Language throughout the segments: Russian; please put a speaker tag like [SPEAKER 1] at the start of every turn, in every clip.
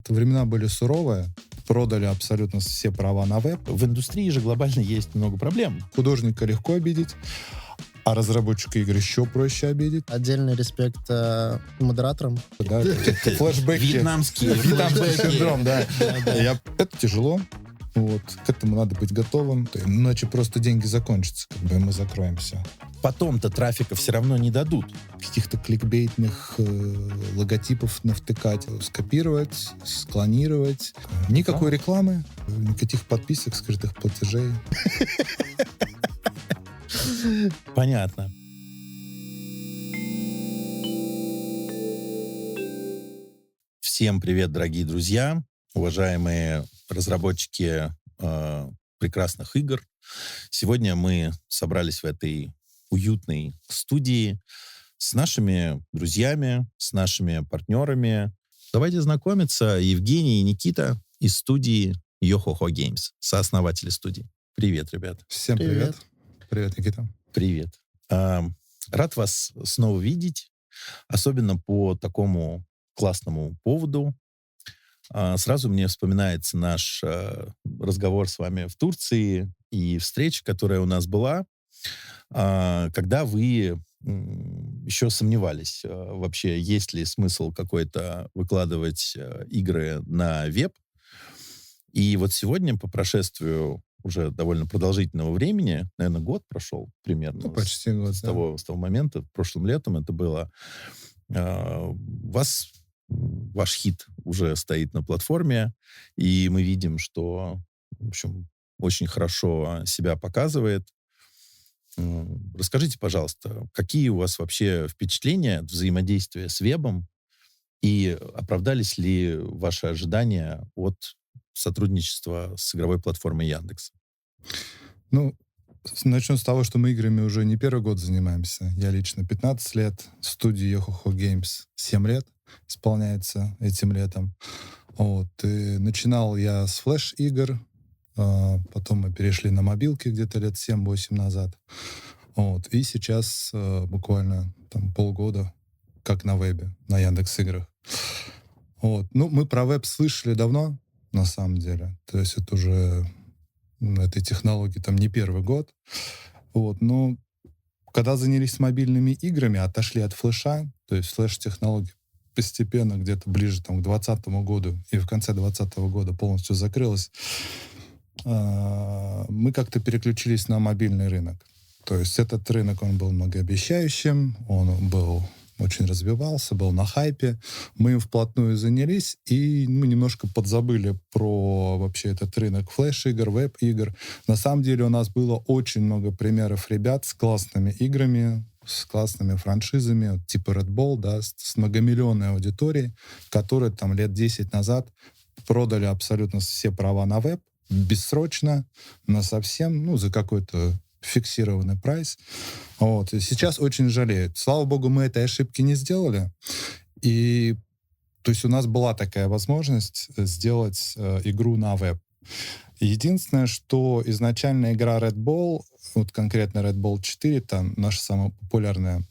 [SPEAKER 1] времена были суровые. Продали абсолютно все права на веб.
[SPEAKER 2] В индустрии же глобально есть много проблем.
[SPEAKER 1] Художника легко обидеть, а разработчика игр еще проще обидеть.
[SPEAKER 3] Отдельный респект модераторам.
[SPEAKER 1] Да, флешбеки.
[SPEAKER 2] Вьетнамский
[SPEAKER 1] синдром, да. Это тяжело. Вот. К этому надо быть готовым. Иначе просто деньги закончатся, и мы закроем все.
[SPEAKER 2] Потом-то трафика все равно не дадут.
[SPEAKER 1] Каких-то кликбейтных логотипов навтыкать, скопировать, склонировать. Никакой рекламы, никаких подписок, скрытых платежей.
[SPEAKER 2] Понятно. Всем привет, дорогие друзья, уважаемые разработчики прекрасных игр. Сегодня мы собрались в этой уютной студии с нашими друзьями, с нашими партнерами. Давайте знакомиться. Евгений и Никита из студии Yohoho Games, сооснователи студии. Привет, ребят.
[SPEAKER 1] Всем привет. Привет, Никита.
[SPEAKER 2] Привет. Рад вас снова видеть, особенно по такому классному поводу. Сразу мне вспоминается наш разговор с вами в Турции и встреча, которая у нас была, когда вы еще сомневались, вообще есть ли смысл какой-то выкладывать игры на веб. И вот сегодня, по прошествию уже довольно продолжительного времени, наверное, год прошел примерно.
[SPEAKER 1] Почти год,
[SPEAKER 2] с того момента, прошлым летом это было, ваш хит уже стоит на платформе, и мы видим, что, в общем, очень хорошо себя показывает. Расскажите, пожалуйста, какие у вас вообще впечатления от взаимодействия с вебом, и оправдались ли ваши ожидания от сотрудничества с игровой платформой Яндекса?
[SPEAKER 1] Начну с того, что мы играми уже не первый год занимаемся. Я лично 15 лет, в студии Yohoho Games 7 лет исполняется этим летом. И начинал я с флеш-игр, потом мы перешли на мобилки где-то лет 7-8 назад. И сейчас буквально полгода как на вебе, на Яндекс.Играх. Мы про веб слышали давно, на самом деле. То есть это уже этой технологии не первый год. Но когда занялись мобильными играми, отошли от флеша, то есть флеш-технология постепенно где-то ближе к 2020 году и в конце 2020 года полностью закрылась, мы как-то переключились на мобильный рынок. То есть этот рынок, он был многообещающим, он очень развивался, был на хайпе. Мы им вплотную занялись, и мы немножко подзабыли про вообще этот рынок флеш-игр, веб-игр. На самом деле у нас было очень много примеров ребят с классными играми, с классными франшизами, типа Red Bull, да, с многомиллионной аудиторией, которые лет 10 назад продали абсолютно все права на веб, бессрочно, насовсем, за какой-то фиксированный прайс. И сейчас очень жалеют. Слава богу, мы этой ошибки не сделали. И то есть у нас была такая возможность сделать игру на веб. Единственное, что изначально игра Red Bull, конкретно Red Bull 4, наша самая популярная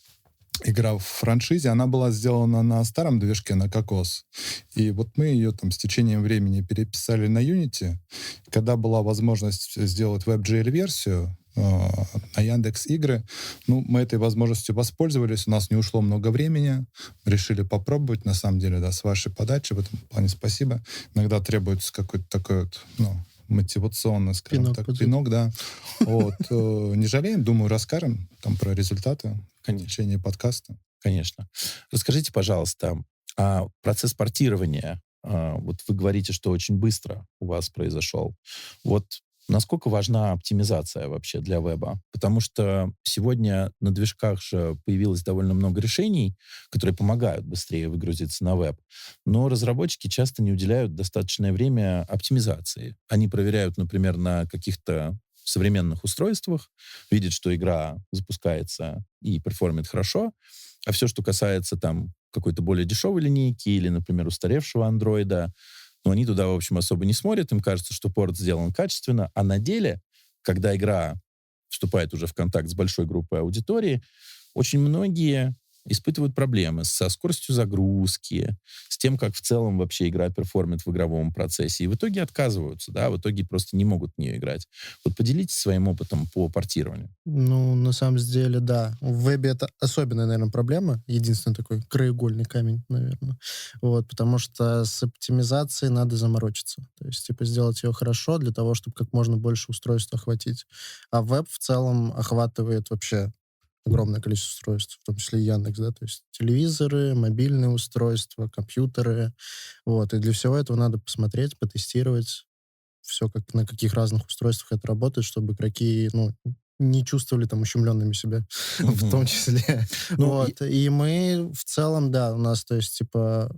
[SPEAKER 1] игра в франшизе, она была сделана на старом движке, на Кокос. И мы ее с течением времени переписали на Unity. Когда была возможность сделать WebGL-версию на Яндекс.Игры, мы этой возможностью воспользовались, у нас не ушло много времени, решили попробовать, на самом деле, да, с вашей подачи, в этом плане спасибо. Иногда требуется какой-то такой мотивационный, скажем пинок, да. Не жалеем, думаю, расскажем про результаты в течение подкаста.
[SPEAKER 2] Конечно. Расскажите, пожалуйста, процесс портирования. Вы говорите, что очень быстро у вас произошел. Насколько важна оптимизация вообще для веба? Потому что сегодня на движках же появилось довольно много решений, которые помогают быстрее выгрузиться на веб. Но разработчики часто не уделяют достаточное время оптимизации. Они проверяют, например, на каких-то современных устройствах, видят, что игра запускается и перформит хорошо, а все, что касается какой-то более дешевой линейки или, например, устаревшего андроида, они туда, в общем, особо не смотрят. Им кажется, что порт сделан качественно. А на деле, когда игра вступает уже в контакт с большой группой аудитории, очень многие испытывают проблемы со скоростью загрузки, с тем, как в целом вообще игра перформит в игровом процессе. И в итоге отказываются, да, в итоге просто не могут в нее играть. Вот поделитесь своим опытом по портированию.
[SPEAKER 3] Ну, на самом деле, да. В вебе это особенная, наверное, проблема. Единственный такой краеугольный камень, наверное. Вот, потому что с оптимизацией надо заморочиться. То есть, типа, сделать ее хорошо для того, чтобы как можно больше устройств охватить. А веб в целом охватывает вообще огромное количество устройств, в том числе и Яндекс, да, то есть телевизоры, мобильные устройства, компьютеры, вот, и для всего этого надо посмотреть, потестировать все, как на каких разных устройствах это работает, чтобы игроки, ну, не чувствовали там ущемленными себя в том
[SPEAKER 2] Мгм.
[SPEAKER 3] числе.
[SPEAKER 2] Ну,
[SPEAKER 3] Вот, и мы в целом, да, у нас, то есть, типа,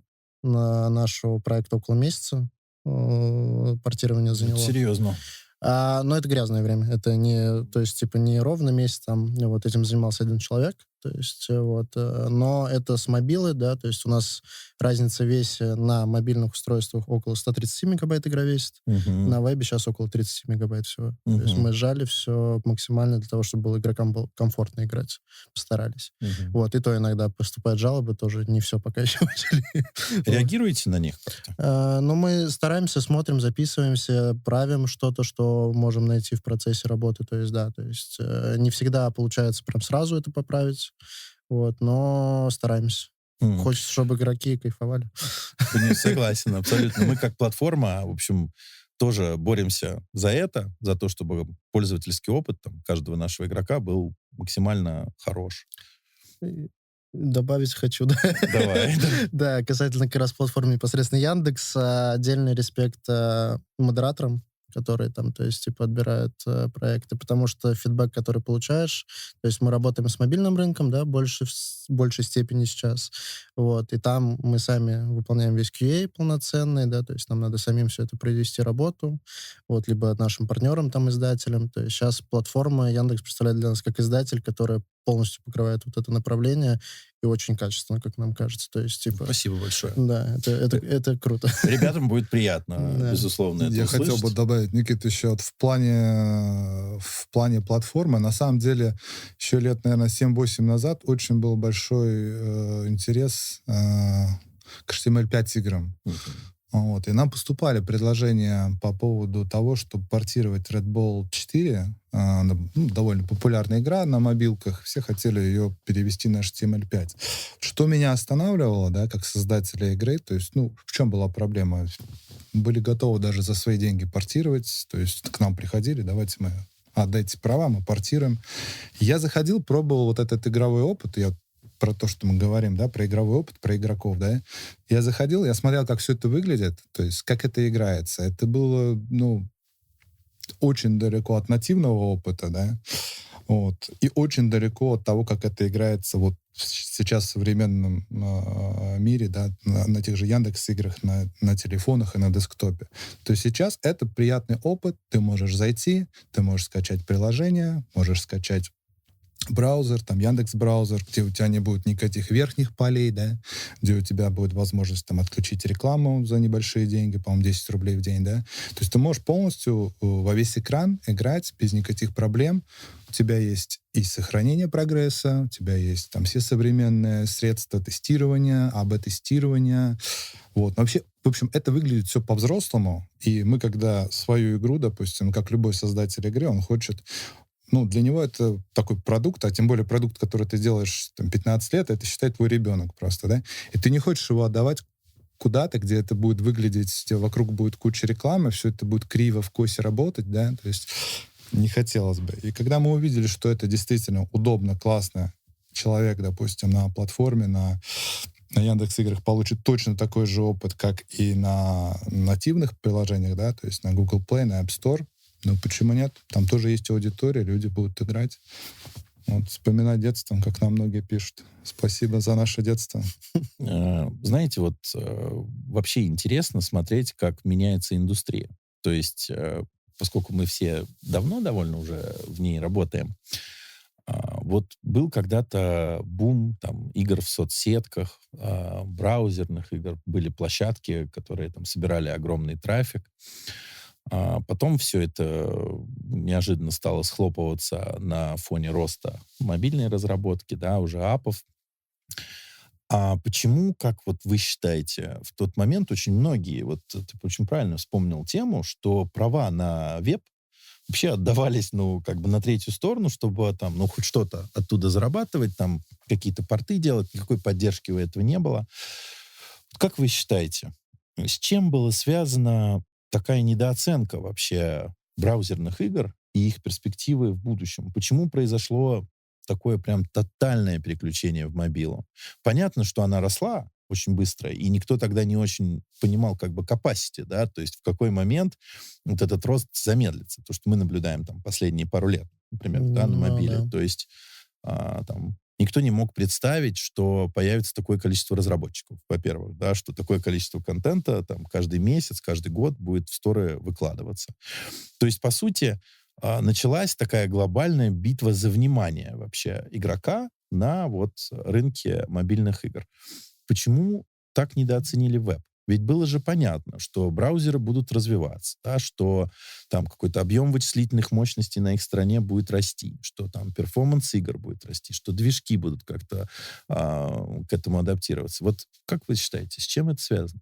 [SPEAKER 3] на нашего проекта около месяца портирование
[SPEAKER 2] это
[SPEAKER 3] заняло.
[SPEAKER 2] серьезно.
[SPEAKER 3] Но это грязное время. Это не, то есть, типа, не ровно месяц, там, вот этим занимался один человек, то есть, вот, но это с мобилы, да, то есть у нас разница в весе на мобильных устройствах около 130 мегабайт игра весит,
[SPEAKER 2] Мгм.
[SPEAKER 3] на вебе сейчас около 30 мегабайт всего. То есть
[SPEAKER 2] Мгм.
[SPEAKER 3] мы сжали все максимально для того, чтобы игрокам было комфортно играть. Постарались.
[SPEAKER 2] Мгм.
[SPEAKER 3] Вот, и то иногда поступают жалобы, тоже не все пока еще учили. Вот.
[SPEAKER 2] Реагируете на них как-то?
[SPEAKER 3] Но мы стараемся, смотрим, записываемся, правим что-то, что можем найти в процессе работы. То есть, да, то есть не всегда получается прям сразу это поправить, вот, но стараемся.
[SPEAKER 2] М.
[SPEAKER 3] Хочется, чтобы игроки кайфовали.
[SPEAKER 2] Не согласен, абсолютно. Мы как платформа, в общем, тоже боремся за это, за то, чтобы пользовательский опыт там, каждого нашего игрока был максимально хорош.
[SPEAKER 3] И добавить хочу, да.
[SPEAKER 2] Давай.
[SPEAKER 3] Да, касательно как раз платформы непосредственно Яндекс, отдельный респект модераторам, которые там, то есть, типа, отбирают проекты, потому что фидбэк, который получаешь, то есть мы работаем с мобильным рынком, да, большей степени сейчас, вот, и там мы сами выполняем весь QA полноценный, да, то есть нам надо самим все это провести работу, вот, либо нашим партнерам, там, издателям, то есть сейчас платформа Яндекс представляет для нас как издатель, которая полностью покрывает вот это направление, и очень качественно, как нам кажется. То есть, типа,
[SPEAKER 2] Спасибо большое.
[SPEAKER 3] да, это круто.
[SPEAKER 2] Ребятам будет приятно,
[SPEAKER 3] Да.
[SPEAKER 2] безусловно, это
[SPEAKER 1] Я хотел бы
[SPEAKER 2] услышать.
[SPEAKER 1] добавить, Никита, еще вот в плане платформы. На самом деле, еще лет, наверное, 7-8 назад очень был большой интерес к HTML5 играм.
[SPEAKER 2] Мгм.
[SPEAKER 1] Вот. И нам поступали предложения по поводу того, чтобы портировать Red Bull 4, довольно популярная игра на мобилках, все хотели ее перевести на HTML5. Что меня останавливало, да, как создателя игры, то есть, в чем была проблема? Были готовы даже за свои деньги портировать, то есть к нам приходили, давайте мы отдайте права, мы портируем. Я заходил, пробовал вот этот игровой опыт, я про то, что мы говорим, да, про игровой опыт, про игроков, да. Я заходил, я смотрел, как все это выглядит, то есть как это играется. Это было, очень далеко от нативного опыта, да, вот, и очень далеко от того, как это играется вот сейчас в современном мире, да, на тех же Яндекс-играх, на телефонах и на десктопе. То есть сейчас это приятный опыт, ты можешь зайти, ты можешь скачать приложение, можешь скачать браузер, там Яндекс-браузер, где у тебя не будет никаких верхних полей, да, где у тебя будет возможность там отключить рекламу за небольшие деньги, по-моему, 10 рублей в день, да. То есть ты можешь полностью во весь экран играть без никаких проблем. У тебя есть и сохранение прогресса, у тебя есть там все современные средства тестирования, АБ-тестирования. Вот. Но вообще, в общем, это выглядит все по-взрослому. И мы, когда свою игру, допустим, как любой создатель игры, он хочет для него это такой продукт, а тем более продукт, который ты делаешь там, 15 лет, это, считай, твой ребенок просто, да? И ты не хочешь его отдавать куда-то, где это будет выглядеть, где вокруг будет куча рекламы, все это будет криво в косе работать, да? То есть не хотелось бы. И когда мы увидели, что это действительно удобно, классно, человек, допустим, на платформе, на Яндекс.Играх получит точно такой же опыт, как и на нативных приложениях, да, то есть на Google Play, на App Store, почему нет? Там тоже есть аудитория, люди будут играть. Вот, вспоминать детство, как нам многие пишут. Спасибо за наше детство.
[SPEAKER 2] Знаете, вот вообще интересно смотреть, как меняется индустрия. То есть, поскольку мы все давно довольно уже в ней работаем, вот был когда-то бум там, игр в соцсетках, браузерных игр, были площадки, которые там собирали огромный трафик. Потом все это неожиданно стало схлопываться на фоне роста мобильной разработки, да, уже апов. А почему, как вот вы считаете, в тот момент очень многие, вот ты очень правильно вспомнил тему, что права на веб вообще отдавались, ну, как бы на третью сторону, чтобы там, ну, хоть что-то оттуда зарабатывать, там, какие-то порты делать, никакой поддержки у этого не было. Как вы считаете, с чем была связана такая недооценка вообще браузерных игр и их перспективы в будущем? Почему произошло такое прям тотальное переключение в мобилу? Понятно, что она росла очень быстро, и никто тогда не очень понимал как бы capacity, да, то есть в какой момент вот этот рост замедлится, то, что мы наблюдаем там последние пару лет, например, да, на
[SPEAKER 3] Ну
[SPEAKER 2] мобиле.
[SPEAKER 3] да.
[SPEAKER 2] То есть там никто не мог представить, что появится такое количество разработчиков, во-первых, да, что такое количество контента там каждый месяц, каждый год будет в сторы выкладываться. То есть, по сути, началась такая глобальная битва за внимание вообще игрока на вот рынке мобильных игр. Почему так недооценили веб? Ведь было же понятно, что браузеры будут развиваться, да, что там какой-то объем вычислительных мощностей на их стороне будет расти, что там перформанс игр будет расти, что движки будут как-то к этому адаптироваться. Вот как вы считаете, с чем это связано?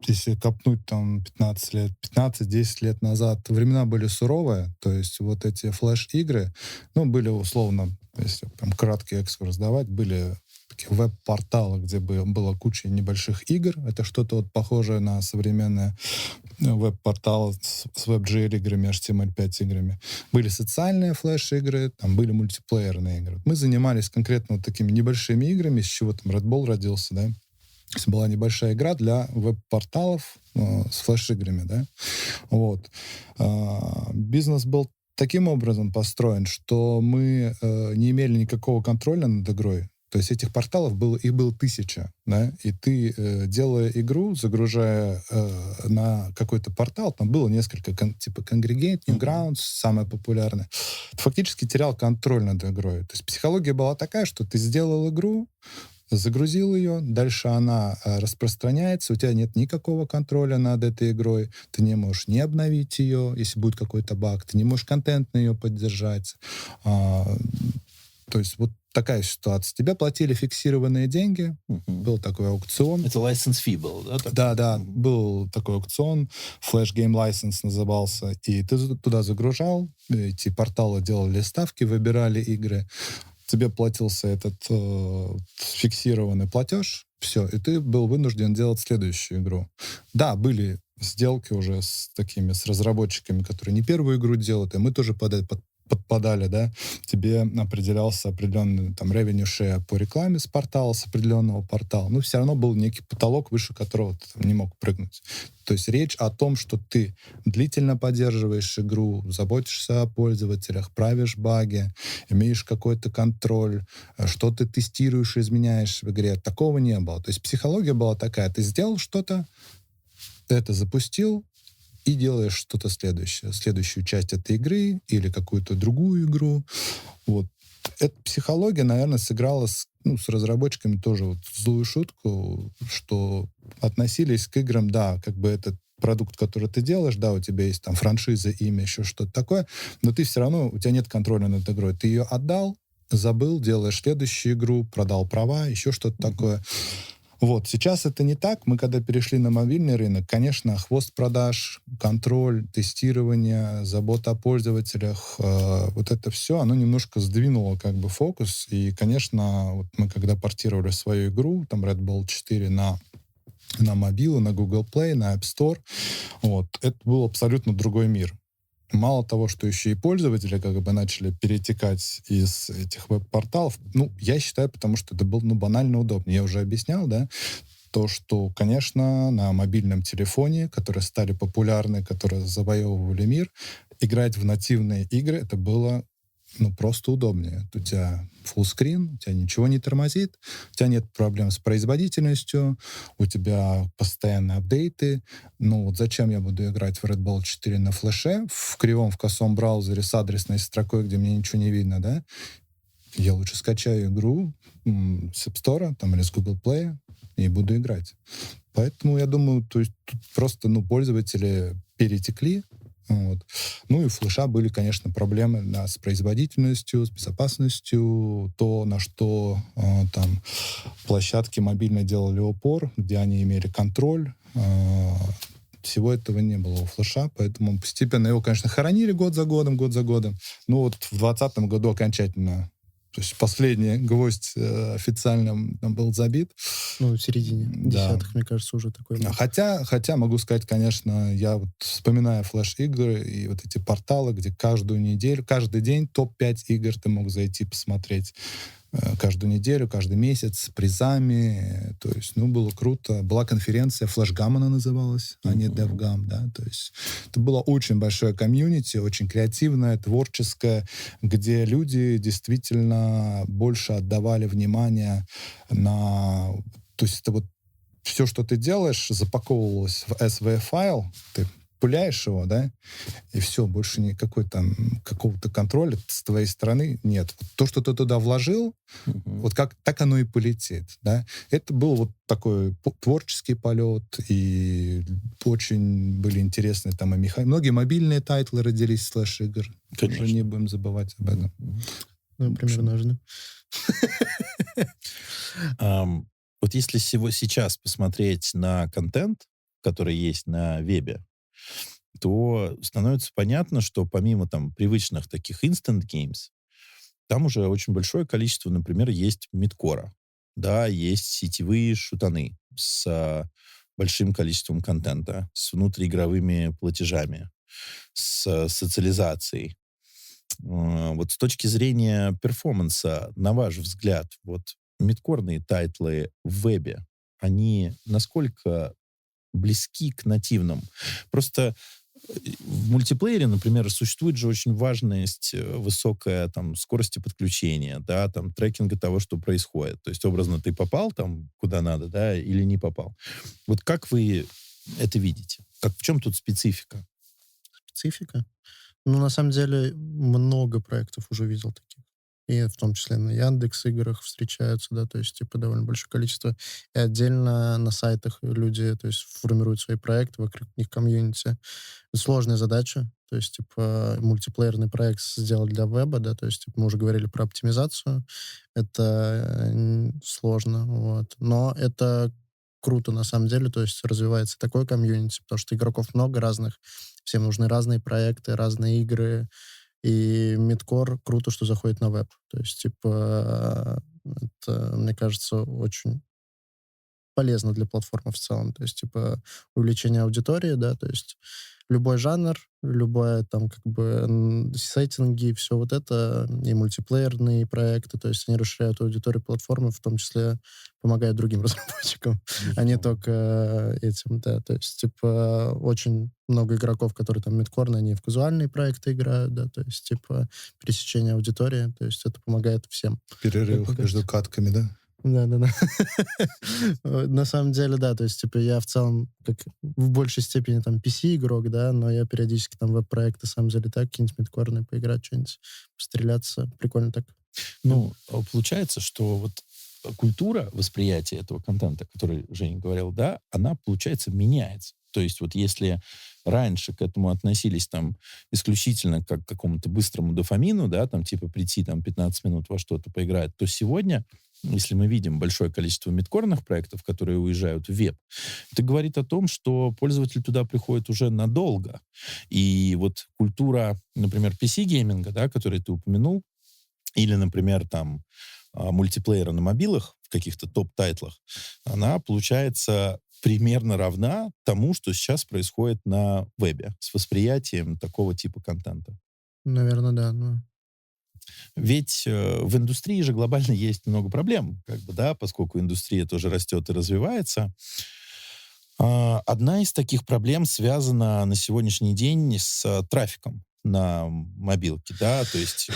[SPEAKER 1] Если копнуть там 15 лет, 15-10 лет назад, времена были суровые, то есть вот эти флеш-игры, ну, были условно, если прям краткий экскурс давать, были такие веб-порталы, где была куча небольших игр. Это что-то вот похожее на современные веб-порталы с WebGL-играми, HTML5 играми. Были социальные флеш-игры, там были мультиплеерные игры. Мы занимались конкретно вот такими небольшими играми, с чего там Red Bull родился, да. То есть была небольшая игра для веб-порталов с флеш-играми, да. Вот. Бизнес был таким образом построен, что мы не имели никакого контроля над игрой. То есть этих порталов их было 1000, да, и ты, делая игру, загружая на какой-то портал, там было несколько, типа Congregate, Newgrounds, самое популярное, ты фактически терял контроль над игрой. То есть психология была такая, что ты сделал игру, загрузил ее, дальше она распространяется, у тебя нет никакого контроля над этой игрой, ты не можешь не обновить ее, если будет какой-то баг, ты не можешь контент на ее поддержать. А, то есть вот такая ситуация. Тебе платили фиксированные деньги, был такой аукцион.
[SPEAKER 2] Это license fee был, да? Такой?
[SPEAKER 1] Да, был такой аукцион, Flash Game License назывался, и ты туда загружал, эти порталы делали ставки, выбирали игры, тебе платился этот фиксированный платеж, все, и ты был вынужден делать следующую игру. Да, были сделки уже с разработчиками, которые не первую игру делают, и мы тоже подпадали, да, тебе определялся определенный там revenue share по рекламе с портала, с определенного портала, но все равно был некий потолок, выше которого ты там не мог прыгнуть. То есть речь о том, что ты длительно поддерживаешь игру, заботишься о пользователях, правишь баги, имеешь какой-то контроль, что ты тестируешь, изменяешь в игре. Такого не было. То есть психология была такая: ты сделал что-то, ты это запустил, и делаешь что-то следующее, следующую часть этой игры или какую-то другую игру. Вот. Эта психология, наверное, сыграла с разработчиками тоже вот злую шутку, что относились к играм, да, как бы этот продукт, который ты делаешь, да, у тебя есть там франшиза, имя, еще что-то такое, но ты все равно, у тебя нет контроля над игрой. Ты ее отдал, забыл, делаешь следующую игру, продал права, еще что-то такое. Вот, сейчас это не так. Мы когда перешли на мобильный рынок, конечно, хвост продаж, контроль, тестирование, забота о пользователях, вот это все, оно немножко сдвинуло как бы фокус. И, конечно, вот мы когда портировали свою игру, там Red Bull 4 на мобилу, на Google Play, на App Store, вот, это был абсолютно другой мир. Мало того, что еще и пользователи как бы начали перетекать из этих веб-порталов, я считаю, потому что это было, банально удобно. Я уже объяснял, да, то, что, конечно, на мобильном телефоне, которые стали популярны, которые завоевывали мир, играть в нативные игры, это было просто удобнее. У тебя фуллскрин, у тебя ничего не тормозит, у тебя нет проблем с производительностью, у тебя постоянные апдейты. Вот зачем я буду играть в Red Bull 4 на флеше, в кривом, в косом браузере с адресной строкой, где мне ничего не видно, да? Я лучше скачаю игру с App Store там, или с Google Play и буду играть. Поэтому я думаю, то есть тут просто пользователи перетекли Вот. Ну и у флеша были, конечно, проблемы, да, с производительностью, с безопасностью, то, на что там площадки мобильно делали упор, где они имели контроль. Всего этого не было у флеша, поэтому постепенно его, конечно, хоронили год за годом. Ну вот в 2020 году окончательно, то есть последний гвоздь официально там был забит.
[SPEAKER 3] Ну, в середине
[SPEAKER 1] Да.
[SPEAKER 3] десятых, мне кажется, уже такой был.
[SPEAKER 1] Хотя могу сказать, конечно, я вот вспоминаю флеш-игры и вот эти порталы, где каждую неделю, каждый день топ-5 игр ты мог зайти посмотреть. Каждую неделю, каждый месяц с призами. То есть, ну, было круто. Была конференция, FlashGam она называлась, а не DevGam, да. То есть это было очень большое комьюнити, очень креативное, творческое, где люди действительно больше отдавали внимание на... То есть это вот все, что ты делаешь, запаковывалось в SV-файл, ты пуляешь его, да, и все, больше никакой там какого-то контроля с твоей стороны нет. То, что ты туда вложил, вот как так оно и полетит, да. Это был вот такой творческий полет, и очень были интересные там и многие мобильные тайтлы родились с флеш-игр.
[SPEAKER 2] Конечно.
[SPEAKER 1] Уже не будем забывать об этом.
[SPEAKER 3] Ну, примерно нужно.
[SPEAKER 2] Вот если сейчас посмотреть на контент, который есть на вебе, то становится понятно, что помимо там привычных таких instant games, там уже очень большое количество, например, есть мидкора, да, есть сетевые шутаны с большим количеством контента, с внутриигровыми платежами, с социализацией. Вот с точки зрения перформанса, на ваш взгляд, вот мидкорные тайтлы в вебе, они насколько близки к нативным? Просто в мультиплеере, например, существует же очень важность высокая там скорости подключения, да, там трекинга того, что происходит. То есть, образно, ты попал там куда надо, да, или не попал. Вот как вы это видите? В чем тут специфика?
[SPEAKER 3] Специфика? Ну, на самом деле, много проектов уже видел таких. И в том числе на Яндекс.Играх встречаются, да, то есть, типа, довольно большое количество. И отдельно на сайтах люди, то есть, формируют свои проекты, вокруг них комьюнити. Сложная задача, то есть, типа, мультиплеерный проект сделать для веба, да, то есть, типа, мы уже говорили про оптимизацию. Это сложно, вот. Но это круто, на самом деле, то есть развивается такой комьюнити, потому что игроков много разных, всем нужны разные проекты, разные игры, и мидкор круто, что заходит на веб. То есть, типа, это, мне кажется, очень полезно для платформы в целом. То есть, типа, увеличение аудитории, да, то есть любой жанр, любое там как бы сеттинги, все вот это, и мультиплеерные проекты, то есть они расширяют аудиторию платформы, в том числе помогают другим разработчикам, а не только этим, да. То есть, типа, очень много игроков, которые там мидкорные, они в казуальные проекты играют, да, то есть, типа, пересечение аудитории, то есть это помогает всем.
[SPEAKER 1] В перерывах между катками, да?
[SPEAKER 3] Да-да-да. На самом деле, да, то есть, типа, я в целом, как в большей степени там PC-игрок, да, но я периодически там веб-проекты сам залетаю, какие-нибудь мидкорные поиграть, что-нибудь, постреляться. Прикольно так.
[SPEAKER 2] Ну, получается, что вот культура восприятия этого контента, который Женя говорил, да, она, получается, меняется. То есть вот если раньше к этому относились там исключительно как к какому-то быстрому дофамину, да, там типа прийти там 15 минут во что-то поиграть, то сегодня, если мы видим большое количество мидкорных проектов, которые уезжают в веб, это говорит о том, что пользователь туда приходит уже надолго. И вот культура, например, PC-гейминга, да, который ты упомянул, или, например, там мультиплеера на мобилах в каких-то топ-тайтлах, она, получается, примерно равна тому, что сейчас происходит на вебе с восприятием такого типа контента.
[SPEAKER 3] Наверное, да. Ну.
[SPEAKER 2] Ведь в индустрии же глобально есть много проблем, как бы, да, поскольку индустрия тоже растет и развивается. Одна из таких проблем связана на сегодняшний день с трафиком на мобилке, да, то есть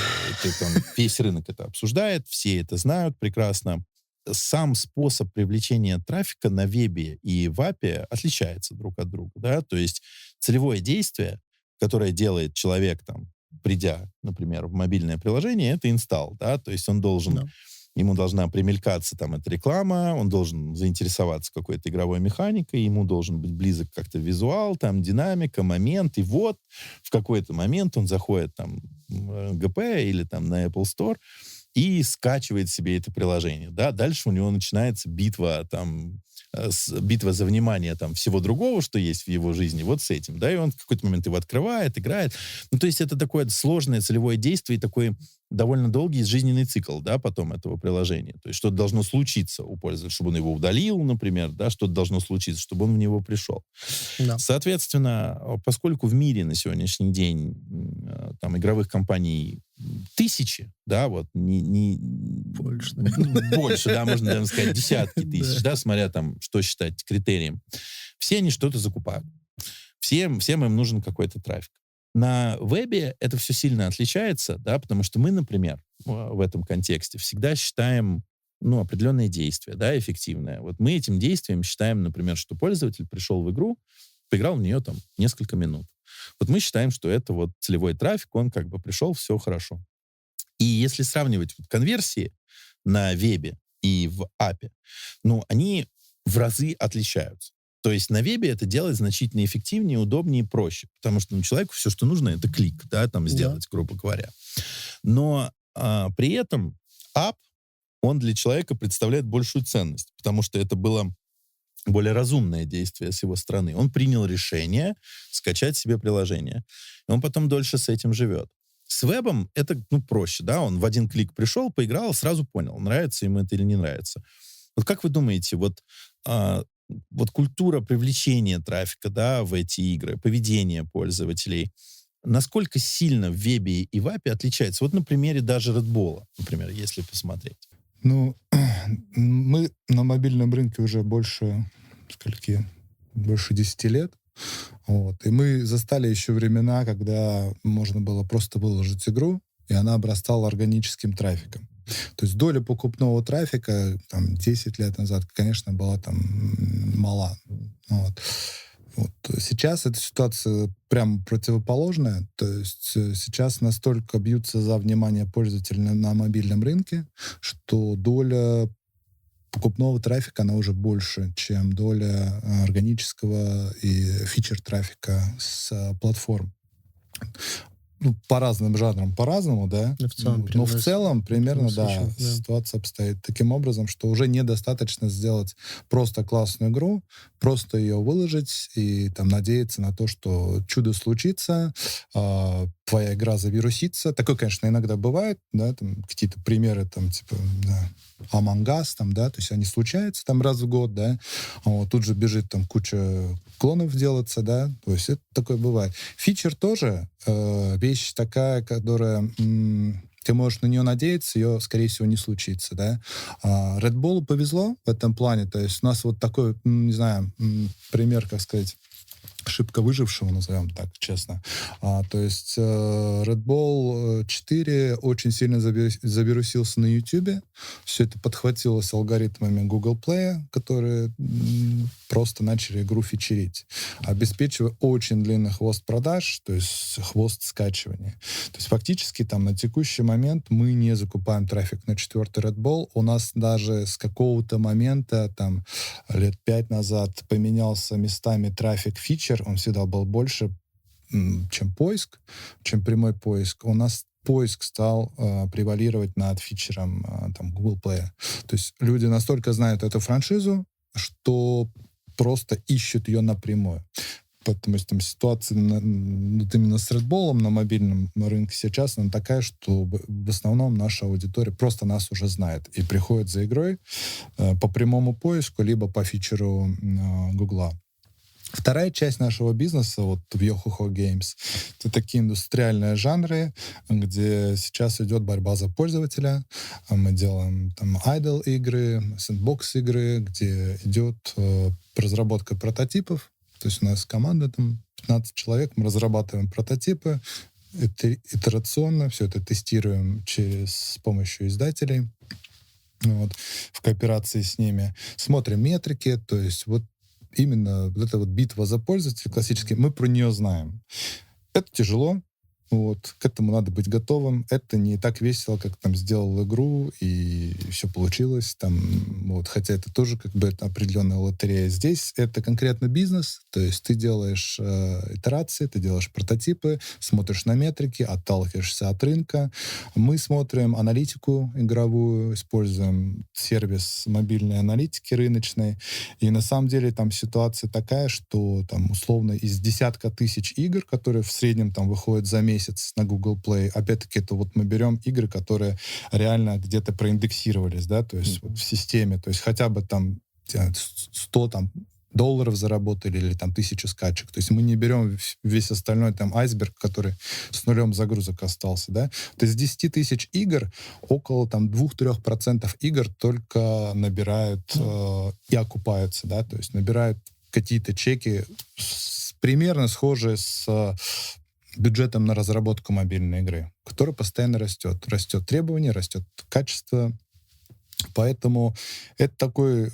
[SPEAKER 2] весь рынок это обсуждает, все это знают прекрасно. Сам способ привлечения трафика на вебе и в апе отличается друг от друга, да, то есть целевое действие, которое делает человек там, придя, например, в мобильное приложение, это инсталл, да, то есть он должен ему должна примелькаться там эта реклама, он должен заинтересоваться какой-то игровой механикой, ему должен быть близок как-то визуал, там динамика, момент, и вот в какой-то момент он заходит там в ГП или там на Apple Store и скачивает себе это приложение, да, дальше у него начинается битва там, битва за внимание там всего другого, что есть в его жизни, вот с этим, да, и он в какой-то момент его открывает, играет. Ну, то есть это такое сложное целевое действие и такой довольно долгий жизненный цикл, да, потом этого приложения. То есть что-то должно случиться у пользователя, чтобы он его удалил, например, да, что-то должно случиться, чтобы он в него пришел.
[SPEAKER 3] Да.
[SPEAKER 2] Соответственно, поскольку в мире на сегодняшний день там игровых компаний тысячи, да, вот,
[SPEAKER 3] Больше,
[SPEAKER 2] больше, да, можно даже сказать, десятки тысяч, да, смотря там, что считать критерием, все они что-то закупают. Всем им нужен какой-то трафик. На вебе это все сильно отличается, да, потому что мы, например, в этом контексте всегда считаем, ну, определенные действия, да, эффективные. Вот мы этим действием считаем, например, что пользователь пришел в игру, поиграл в нее там несколько минут. Вот мы считаем, что это вот целевой трафик, он как бы пришел, все хорошо. И если сравнивать вот конверсии на вебе и в апе, ну, они в разы отличаются. То есть на вебе это делать значительно эффективнее, удобнее и проще, потому что человеку все, что нужно, это клик, да, там сделать, грубо говоря. Но при этом ап, он для человека представляет большую ценность, потому что это было более разумное действие с его стороны. Он принял решение скачать себе приложение. И он потом дольше с этим живет. С вебом это, ну, проще, да, он в один клик пришел, поиграл, сразу понял, нравится ему это или не нравится. Вот как вы думаете, вот культура привлечения трафика, да, в эти игры, поведение пользователей, насколько сильно в вебе и в апе отличается? Вот на примере даже Red Bull, например, если посмотреть.
[SPEAKER 1] Ну, мы на мобильном рынке уже больше 10 лет. Вот. И мы застали еще времена, когда можно было просто выложить игру, и она обрастала органическим трафиком. То есть доля покупного трафика там, 10 лет назад, конечно, была там мала. Вот. Сейчас эта ситуация прямо противоположная. То есть сейчас настолько бьются за внимание пользователей на мобильном рынке, что доля покупного трафика, она уже больше, чем доля органического и фичер-трафика с платформ. Ну, по разным жанрам по-разному, да. Но в целом примерно, да, ситуация обстоит таким образом, что уже недостаточно сделать просто классную игру, просто ее выложить и там надеяться на то, что чудо случится, твоя игра завирусится. Такое, конечно, иногда бывает, да, там какие-то примеры, там, типа, да, Among Us, там, да, то есть они случаются там раз в год, да, вот, тут же бежит там куча клонов делаться, да, то есть это такое бывает. Фичер тоже вещь такая, которая ты можешь на нее надеяться, ее, скорее всего, не случится, да. Red Bull повезло в этом плане, то есть у нас вот такой, не знаю, пример, как сказать, ошибка выжившего, назовем так, честно. То есть Red Bull 4 очень сильно завирусился на YouTube. Все это подхватилось алгоритмами Google Play, которые просто начали игру фичерить, обеспечивая очень длинный хвост продаж, то есть хвост скачивания. То есть фактически там на текущий момент мы не закупаем трафик на 4-й Red Bull. У нас даже с какого-то момента, там, лет 5 назад поменялся местами трафик фичер, он всегда был больше, чем поиск, чем прямой поиск. У нас поиск стал превалировать над фичером там, Google Play. То есть люди настолько знают эту франшизу, что просто ищут ее напрямую. Поэтому там ситуация вот именно с Red Bull на мобильном рынке сейчас она такая, что в основном наша аудитория просто нас уже знает и приходит за игрой по прямому поиску, либо по фичеру Гугла. Вторая часть нашего бизнеса, вот в Yohoho Games, это такие индустриальные жанры, где сейчас идет борьба за пользователя. Мы делаем там idle игры, сэндбокс игры, где идет разработка прототипов. То есть у нас команда там 15 человек, мы разрабатываем прототипы, итерационно все это тестируем с помощью издателей, вот, в кооперации с ними. Смотрим метрики, то есть вот именно вот эта вот битва за пользователя классически, мы про нее знаем. Это тяжело, Вот, к этому надо быть готовым. Это не так весело, как там сделал игру, и все получилось. Там, вот, хотя это тоже как бы это определенная лотерея. Здесь это конкретно бизнес, то есть ты делаешь итерации, ты делаешь прототипы, смотришь на метрики, отталкиваешься от рынка. Мы смотрим аналитику игровую, используем сервис мобильной аналитики рыночной. И на самом деле там ситуация такая, что там условно из десятка тысяч игр, которые в среднем там выходят за месяц на Google Play, опять-таки это вот мы берем игры, которые реально где-то проиндексировались, да, то есть вот в системе, то есть хотя бы там 100 там долларов заработали или там 1000 скачек. То есть мы не берем весь остальной там айсберг, который с нулем загрузок остался, да. То есть из 10 тысяч игр около там 2-3% игр только набирают и окупаются, да, то есть набирают какие-то чеки примерно схожие с бюджетом на разработку мобильной игры, который постоянно растет. Растет требование, растет качество. Поэтому это такой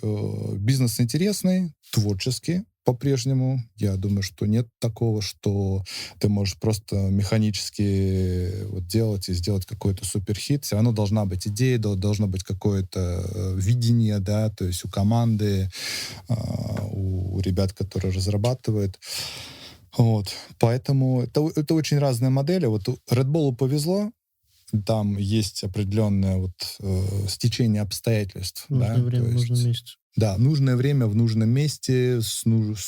[SPEAKER 1] бизнес интересный, творческий по-прежнему. Я думаю, что нет такого, что ты можешь просто механически вот делать и сделать какой-то суперхит. Все равно должна быть идея, должно быть какое-то видение, да, то есть у команды, у ребят, которые разрабатывают. Вот. Поэтому это очень разные модели. Вот Red Bull повезло, там есть определенное вот стечение обстоятельств.
[SPEAKER 3] Нужное время в нужном месте.
[SPEAKER 1] Да, нужное время в нужном месте,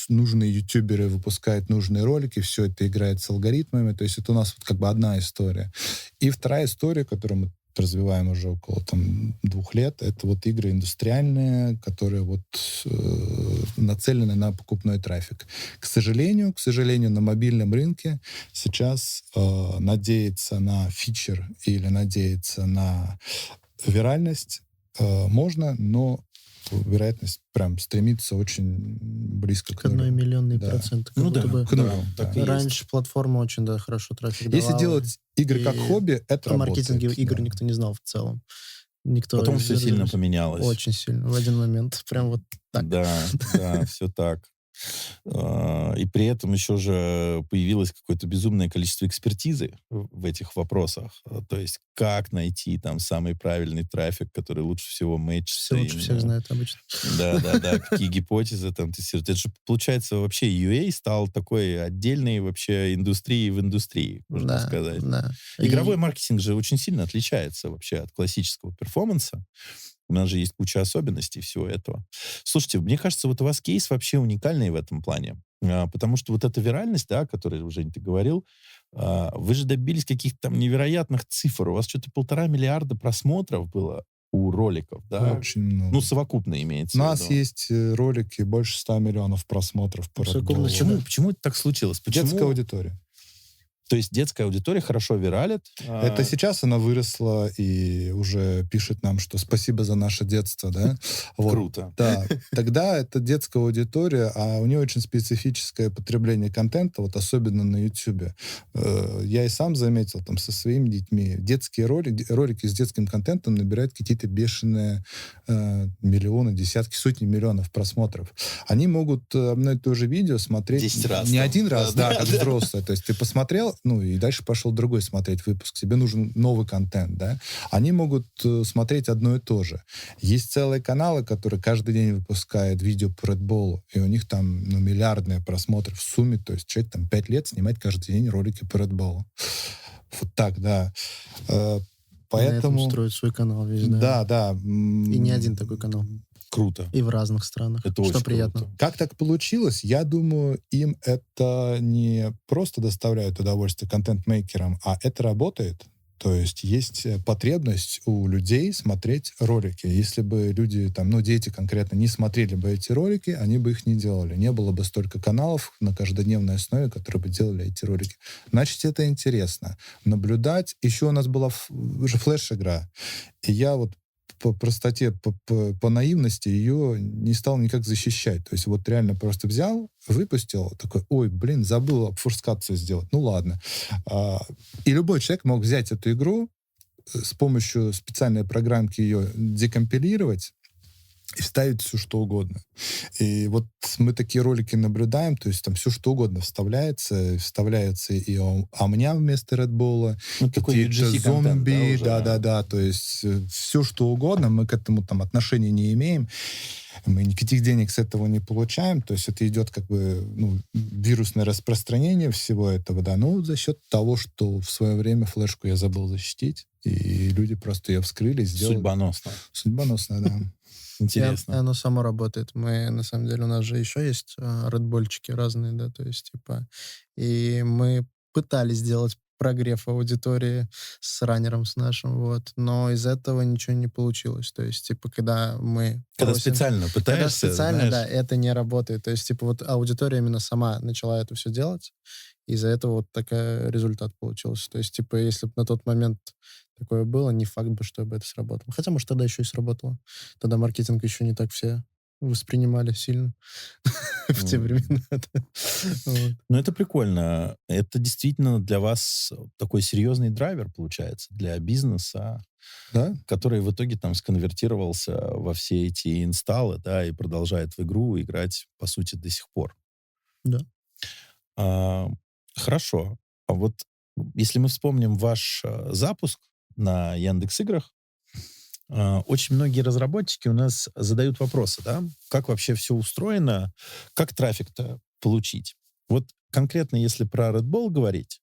[SPEAKER 1] нужные ютуберы выпускают нужные ролики, все это играет с алгоритмами, то есть это у нас вот как бы одна история. И вторая история, которую мы развиваем уже около там 2 лет, это вот игры индустриальные, которые вот нацелены на покупной трафик. К сожалению, на мобильном рынке сейчас надеяться на фичер или надеяться на виральность можно, но вероятность прям стремится очень близко
[SPEAKER 3] к 1 миллионной
[SPEAKER 1] да.
[SPEAKER 3] процента.
[SPEAKER 2] Ну да,
[SPEAKER 3] бы,
[SPEAKER 1] к нулю.
[SPEAKER 2] так
[SPEAKER 1] Да.
[SPEAKER 2] и
[SPEAKER 3] раньше
[SPEAKER 2] есть.
[SPEAKER 3] платформа очень хорошо трафик
[SPEAKER 1] Если
[SPEAKER 3] давала.
[SPEAKER 1] делать игры как хобби, это
[SPEAKER 3] О
[SPEAKER 1] работает.
[SPEAKER 3] маркетинге игр
[SPEAKER 1] да.
[SPEAKER 3] никто не знал в целом. Никто
[SPEAKER 2] Потом все сильно поменялось.
[SPEAKER 3] Очень сильно, в один момент. Прям вот так.
[SPEAKER 2] Да, все так. И при этом еще же появилось какое-то безумное количество экспертизы в этих вопросах. То есть как найти там самый правильный трафик, который лучше всего мэчится.
[SPEAKER 3] Все лучше всех знают обычно.
[SPEAKER 2] Да, какие гипотезы там тестируют. Это же, получается, вообще UA стал такой отдельной вообще индустрией в индустрии, можно сказать.
[SPEAKER 3] Да.
[SPEAKER 2] Игровой маркетинг же очень сильно отличается вообще от классического перформанса. У нас же есть куча особенностей всего этого. Слушайте, мне кажется, вот у вас кейс вообще уникальный в этом плане. Потому что вот эта виральность, да, о которой, Жень, ты говорил, вы же добились каких-то там невероятных цифр. У вас что-то 1,5 миллиарда просмотров было у роликов, да?
[SPEAKER 1] Очень много.
[SPEAKER 2] Ну, совокупно имеется
[SPEAKER 1] У
[SPEAKER 2] в
[SPEAKER 1] нас
[SPEAKER 2] виду.
[SPEAKER 1] есть ролики больше 100 миллионов просмотров по Red Bull.
[SPEAKER 2] Почему это так случилось? Почему?
[SPEAKER 1] Детская аудитория.
[SPEAKER 2] То есть детская аудитория хорошо виралит.
[SPEAKER 1] Это сейчас она выросла и уже пишет нам, что спасибо за наше детство, да? Вот.
[SPEAKER 2] Круто.
[SPEAKER 1] Да, тогда это детская аудитория, а у нее очень специфическое потребление контента, вот особенно на YouTube. Я и сам заметил там со своими детьми, детские ролики с детским контентом набирают какие-то бешеные миллионы, десятки, сотни миллионов просмотров. Они могут одно и то же видео смотреть
[SPEAKER 2] 10 раз
[SPEAKER 1] не
[SPEAKER 2] там.
[SPEAKER 1] один раз, да, как взрослые. То есть ты посмотрел, ну и дальше пошел другой смотреть выпуск. Тебе нужен новый контент, да? Они могут смотреть одно и то же. Есть целые каналы, которые каждый день выпускают видео по Red Bull, и у них там миллиардные просмотры в сумме. То есть человек там 5 лет снимает каждый день ролики по Red Bull. Вот так, да. Поэтому...
[SPEAKER 3] На этом строить свой канал весь, да.
[SPEAKER 1] Да.
[SPEAKER 3] И не один такой канал.
[SPEAKER 2] Круто.
[SPEAKER 3] И в разных странах.
[SPEAKER 2] Это
[SPEAKER 3] что
[SPEAKER 2] очень
[SPEAKER 3] приятно.
[SPEAKER 2] круто.
[SPEAKER 1] Как так получилось? Я думаю, им это не просто доставляет удовольствие контент-мейкерам, а это работает. То есть есть потребность у людей смотреть ролики. Если бы люди, там, ну, дети конкретно не смотрели бы эти ролики, они бы их не делали. Не было бы столько каналов на каждодневной основе, которые бы делали эти ролики. Значит, это интересно. Наблюдать. Еще у нас была уже флеш-игра. И я вот по простоте, по наивности ее не стал никак защищать. То есть вот реально просто взял, выпустил, такой, ой, блин, забыл обфускацию сделать. Ну ладно. И любой человек мог взять эту игру, с помощью специальной программки ее декомпилировать, и вставить все, что угодно. И вот мы такие ролики наблюдаем, то есть там все, что угодно вставляется и амням вместо Red Bull,
[SPEAKER 2] Ну, такой
[SPEAKER 1] какие-то
[SPEAKER 2] UGC-контент, да,
[SPEAKER 1] зомби,
[SPEAKER 2] уже?
[SPEAKER 1] да-да-да, то есть все, что угодно, мы к этому там отношения не имеем, мы никаких денег с этого не получаем, то есть это идет как бы, ну, вирусное распространение всего этого, да, ну, за счет того, что в свое время флешку я забыл защитить, и люди просто ее вскрыли, сделали.
[SPEAKER 2] Судьбоносно.
[SPEAKER 1] Судьбоносно, да.
[SPEAKER 3] И
[SPEAKER 2] Интересно.
[SPEAKER 3] оно само работает. Мы, на самом деле, у нас же еще есть редбольчики разные, да, то есть, типа, и мы пытались сделать прогрев аудитории с раннером с нашим, вот, но из этого ничего не получилось. То есть, типа, когда мы
[SPEAKER 2] Когда
[SPEAKER 3] просим-
[SPEAKER 2] специально
[SPEAKER 3] Когда
[SPEAKER 2] пытаешься,
[SPEAKER 3] специально,
[SPEAKER 2] знаешь,
[SPEAKER 3] да, это не работает. То есть, типа, вот аудитория именно сама начала это все делать, и из-за этого вот такой результат получился. То есть, типа, если бы на тот момент такое было, не факт бы, что бы это сработало. Хотя, может, тогда еще и сработало. Тогда маркетинг еще не так все воспринимали сильно в те времена. да. Вот.
[SPEAKER 2] ну, это прикольно. Это действительно для вас такой серьезный драйвер, получается, для бизнеса,
[SPEAKER 1] Да?
[SPEAKER 2] который в итоге там сконвертировался во все эти инсталлы, да, и продолжает в игру играть, по сути, до сих пор.
[SPEAKER 3] Да.
[SPEAKER 2] А, хорошо. А вот если мы вспомним ваш запуск на Яндекс.Играх, очень многие разработчики у нас задают вопросы, да, как вообще все устроено, как трафик-то получить. Вот конкретно если про Red Bull говорить,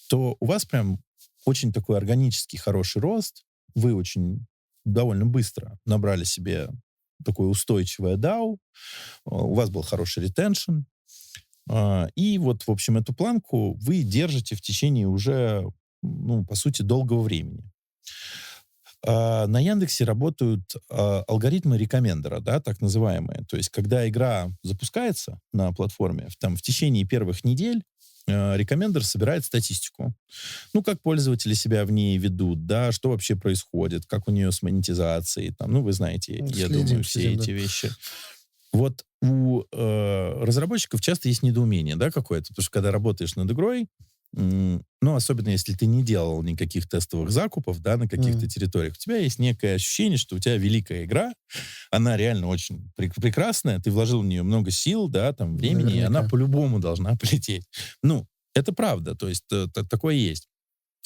[SPEAKER 2] то у вас прям очень такой органический хороший рост, вы очень довольно быстро набрали себе такое устойчивое DAU, у вас был хороший ретеншн, и вот, в общем, эту планку вы держите в течение уже, ну, по сути, долгого времени. На Яндексе работают алгоритмы рекомендера, да, так называемые. То есть, когда игра запускается на платформе, там в течение первых недель рекомендер собирает статистику. Ну, как пользователи себя в ней ведут, да, что вообще происходит, как у нее с монетизацией, там, ну, вы знаете, я
[SPEAKER 3] Следим,
[SPEAKER 2] думаю, все
[SPEAKER 3] следим, да.
[SPEAKER 2] эти вещи. Вот у разработчиков часто есть недоумение, да, какое-то, потому что когда работаешь над игрой, ну, особенно если ты не делал никаких тестовых закупов, да, на каких-то территориях, у тебя есть некое ощущение, что у тебя великая игра, она реально очень прекрасная, ты вложил в нее много сил, да, там, времени, и она
[SPEAKER 3] Наверняка.
[SPEAKER 2] по-любому должна полететь. Ну, это правда, то есть такое есть.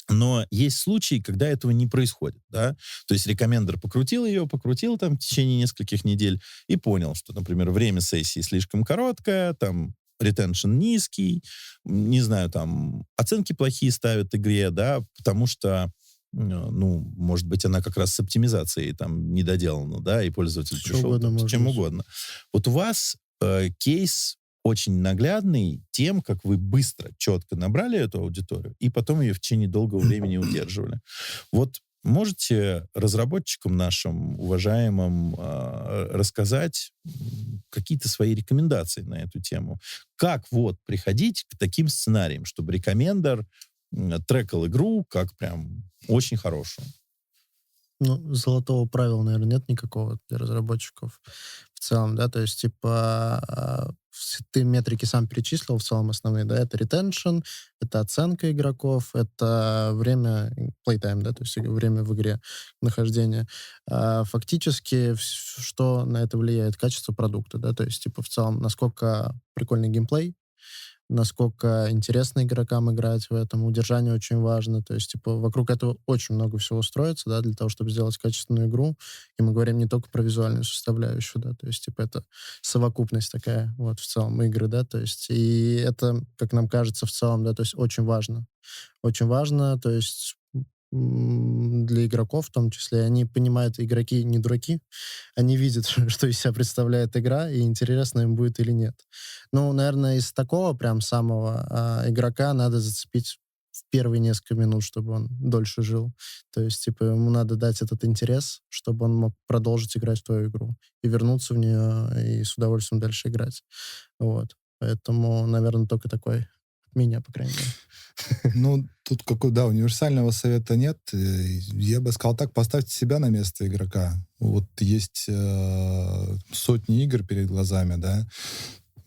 [SPEAKER 2] Но есть случаи, когда этого не происходит, да. То есть рекомендер покрутил там в течение нескольких недель и понял, что, например, время сессии слишком короткое, там ретеншн низкий, не знаю, там оценки плохие ставят игре, да, потому что, ну, может быть, она как раз с оптимизацией там недоделана, да, и пользователь
[SPEAKER 3] Что
[SPEAKER 2] пришел
[SPEAKER 3] угодно
[SPEAKER 2] там, с
[SPEAKER 3] может
[SPEAKER 2] чем
[SPEAKER 3] быть.
[SPEAKER 2] угодно. Вот у вас кейс очень наглядный тем, как вы быстро, четко набрали эту аудиторию и потом ее в течение долгого времени удерживали. Вот можете разработчикам нашим, уважаемым, рассказать какие-то свои рекомендации на эту тему? Как вот приходить к таким сценариям, чтобы рекомендер трекал игру как прям очень хорошую?
[SPEAKER 3] Ну, золотого правила, наверное, нет никакого для разработчиков в целом, да, то есть, типа, ты метрики сам перечислил в целом основные, да, это ретеншн, это оценка игроков, это время playtime, да, то есть время в игре нахождения. Фактически, что на это влияет? Качество продукта, да, то есть, типа, в целом, насколько прикольный геймплей, насколько интересно игрокам играть в этом. Удержание очень важно. То есть, типа, вокруг этого очень много всего строится, да, для того, чтобы сделать качественную игру. И мы говорим не только про визуальную составляющую, да, то есть, типа, это совокупность такая, вот, в целом, игры, да, то есть, и это, как нам кажется, в целом, да, то есть, очень важно. Очень важно, то есть, для игроков в том числе. Они понимают, игроки не дураки, они видят, что из себя представляет игра, и интересно им будет или нет. Ну, наверное, из такого прям самого игрока надо зацепить в первые несколько минут, чтобы он дольше жил. То есть, типа, ему надо дать этот интерес, чтобы он мог продолжить играть в твою игру и вернуться в нее и с удовольствием дальше играть. Вот. Поэтому, наверное, только такой от меня, по крайней мере.
[SPEAKER 1] Ну, тут да, универсального совета нет. Я бы сказал так, поставьте себя на место игрока. Вот есть сотни игр перед глазами, да.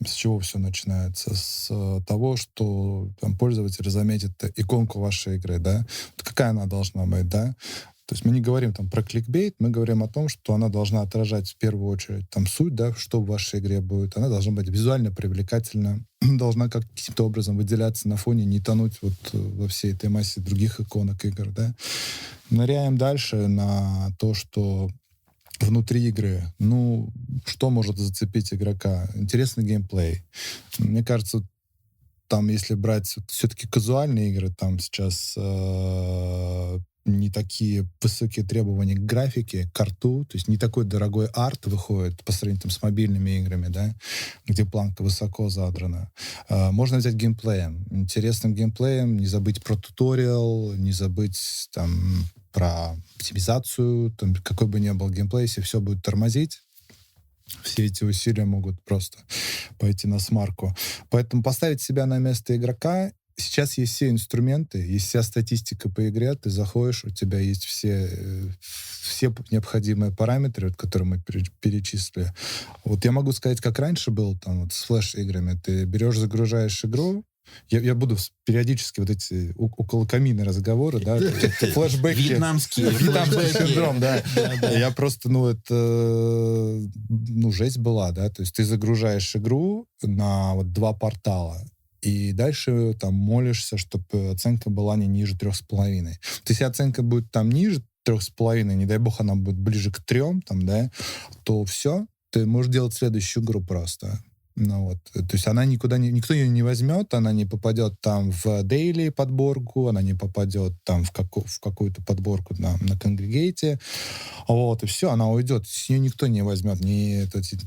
[SPEAKER 1] С чего все начинается? С того, что там пользователь заметит иконку вашей игры, да. Вот какая она должна быть, да. То есть мы не говорим там про кликбейт, мы говорим о том, что она должна отражать в первую очередь там суть, да, что в вашей игре будет. Она должна быть визуально привлекательна, должна каким-то образом выделяться на фоне, не тонуть вот во всей этой массе других иконок игр, да. Ныряем дальше на то, что внутри игры, ну, что может зацепить игрока? Интересный геймплей. Мне кажется, там, если брать все-таки казуальные игры, там сейчас не такие высокие требования к графике, к арту, то есть не такой дорогой арт выходит по сравнению там, с мобильными играми, да, где планка высоко задрана. Можно взять геймплеем. Интересным геймплеем, не забыть про туториал, не забыть там про оптимизацию, там, какой бы ни был геймплей, если все будет тормозить, все эти усилия могут просто пойти на смарку. Поэтому поставить себя на место игрока. Сейчас есть все инструменты, есть вся статистика по игре, ты заходишь, у тебя есть все необходимые параметры, вот, которые мы перечислили. Вот я могу сказать, как раньше было там, вот, с флеш-играми. Ты берешь, загружаешь игру, я буду периодически вот эти около камина разговоры, да, флешбеки.
[SPEAKER 2] Вьетнамский
[SPEAKER 1] синдром, да. Я просто, жесть была, да, то есть ты загружаешь игру на вот 2 портала, и дальше там молишься, чтобы оценка была не ниже 3,5. То есть если оценка будет там ниже 3,5, не дай бог она будет ближе к 3, там, да, то все, ты можешь делать следующую игру просто. Ну, вот. То есть она никто ее не возьмет, она не попадет там в дейли подборку, она не попадет там в какую-то подборку на конгрегейте. Вот, и все, она уйдет. С нее никто не возьмет.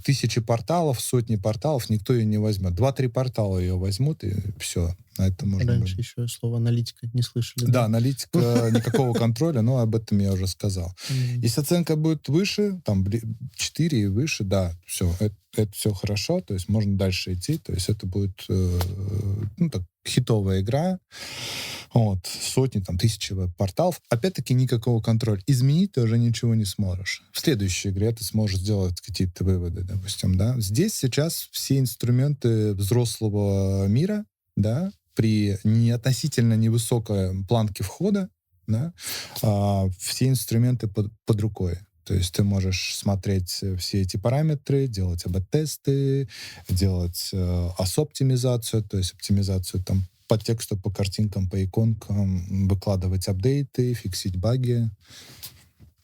[SPEAKER 1] Тысячи порталов, сотни порталов, никто ее не возьмет. 2-3 портала ее возьмут, и все. На это можно
[SPEAKER 3] Раньше еще слово аналитика не слышали.
[SPEAKER 1] Да, аналитика, никакого контроля, но об этом я уже сказал. Если оценка будет выше, там 4 и выше, да, все, это все хорошо, то есть можно дальше идти, то есть это будет хитовая игра, вот, сотни, там, тысячи порталов. Опять-таки никакого контроля. Изменить ты уже ничего не сможешь. В следующей игре ты сможешь сделать какие-то выводы, допустим, да. Здесь сейчас все инструменты взрослого мира, да, при относительно невысокой планке входа, да, все инструменты под рукой. То есть ты можешь смотреть все эти параметры, делать АБ-тесты, делать АС-оптимизацию, то есть оптимизацию там по тексту, по картинкам, по иконкам, выкладывать апдейты, фиксить баги.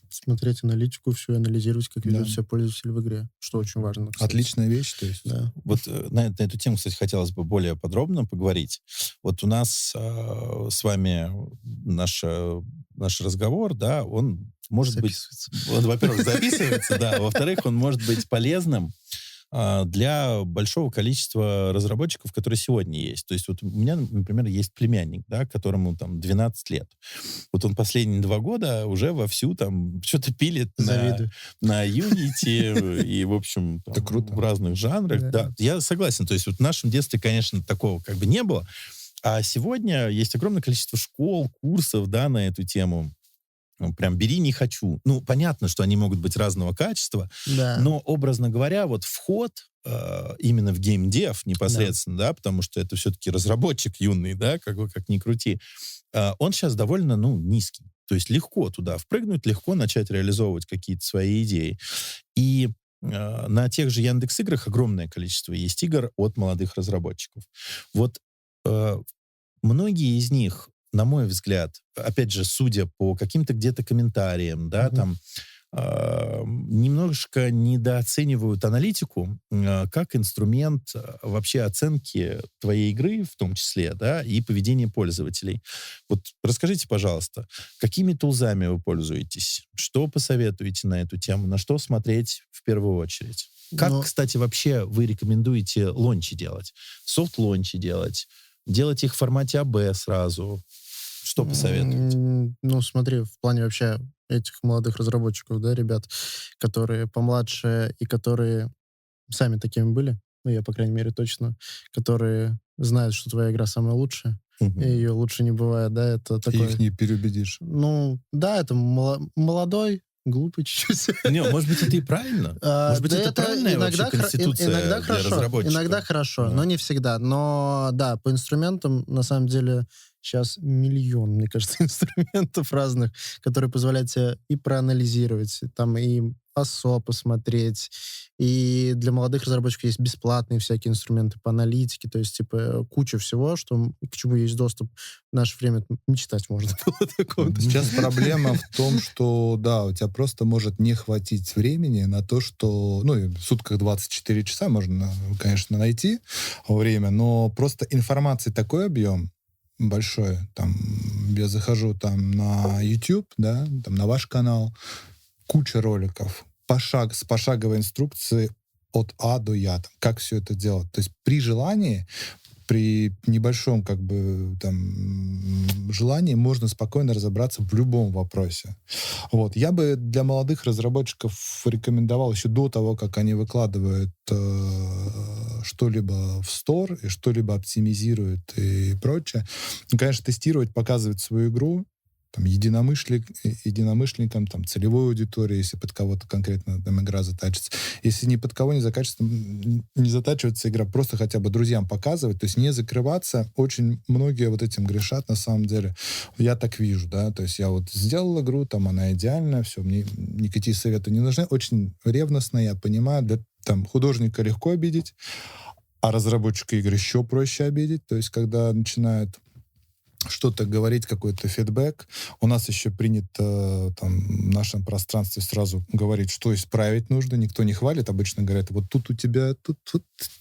[SPEAKER 3] Смотреть аналитику, все анализировать, как ведут себя пользователи в игре, что очень важно. Кстати.
[SPEAKER 1] Отличная вещь, то есть.
[SPEAKER 3] Да.
[SPEAKER 2] Вот на эту тему, кстати, хотелось бы более подробно поговорить. Вот у нас с вами наш разговор, да, он может быть... Он, во-первых, записывается, да, во-вторых, он может быть полезным для большого количества разработчиков, которые сегодня есть. То есть вот у меня, например, есть племянник, да, которому там 12 лет. Вот он последние 2 года уже вовсю там что-то пилит на Unity и, в общем, там,
[SPEAKER 1] круто.
[SPEAKER 2] В разных жанрах. Да, я согласен. То есть вот в нашем детстве, конечно, такого как бы не было. А сегодня есть огромное количество школ, курсов, да, на эту тему. Прям бери, не хочу. Ну, понятно, что они могут быть разного качества, но, образно говоря, вот вход именно в геймдев непосредственно, да, потому что это все-таки разработчик юный, да, как ни крути, он сейчас довольно, низкий. То есть легко туда впрыгнуть, легко начать реализовывать какие-то свои идеи. И на тех же Яндекс.Играх огромное количество есть игр от молодых разработчиков. Вот многие из них, на мой взгляд, опять же, судя по каким-то где-то комментариям, да, там немножко недооценивают аналитику как инструмент вообще оценки твоей игры, в том числе, да, и поведения пользователей. Вот расскажите, пожалуйста, какими тулзами вы пользуетесь? Что посоветуете на эту тему? На что смотреть в первую очередь? Как, кстати, вообще вы рекомендуете лончи делать? Софт-лончи делать их в формате АБ сразу? Что посоветуете?
[SPEAKER 3] Смотри, в плане вообще этих молодых разработчиков, да, ребят, которые помладше и которые сами такими были, я, по крайней мере, точно, которые знают, что твоя игра самая лучшая, и ее лучше не бывает, да, это такое...
[SPEAKER 1] Ты их не переубедишь.
[SPEAKER 3] Да, это молодой, глупый чуть-чуть.
[SPEAKER 2] Не, может быть, это и правильно. Может быть, это правильная вообще конституция для разработчиков.
[SPEAKER 3] Иногда хорошо, но не всегда. Но да, по инструментам, на самом деле, сейчас миллион, мне кажется, инструментов разных, которые позволяют тебе и проанализировать, там, и АСО посмотреть. И для молодых разработчиков есть бесплатные всякие инструменты по аналитике, то есть, типа, куча всего, к чему есть доступ. В наше время мечтать можно было такого.
[SPEAKER 1] Сейчас проблема в том, что, да, у тебя просто может не хватить времени на то, что, ну, и в сутках 24 часа можно, конечно, найти время, но просто информации такой объем большой. Там, я захожу там на YouTube, да, там на ваш канал, куча роликов, с пошаговой инструкцией от А до Я, там, как все это делать. То есть при желании, при небольшом как бы там желании можно спокойно разобраться в любом вопросе. Вот. Я бы для молодых разработчиков рекомендовал еще до того, как они выкладывают что-либо в стор и что-либо оптимизируют и прочее, ну, конечно, тестировать, показывать свою игру, там, единомышленникам, там, целевой аудитории, если под кого-то конкретно там игра затачится. Если ни под кого не затачивается игра, просто хотя бы друзьям показывать, то есть не закрываться. Очень многие вот этим грешат, на самом деле. Я так вижу, да, то есть я вот сделал игру, там она идеальная, все, мне никакие советы не нужны. Очень ревностно, я понимаю, для там, художника легко обидеть, а разработчика игр еще проще обидеть. То есть когда начинают что-то говорить, какой-то фидбэк. У нас еще принято там, в нашем пространстве сразу говорить, что исправить нужно. Никто не хвалит. Обычно говорят, вот тут у тебя тут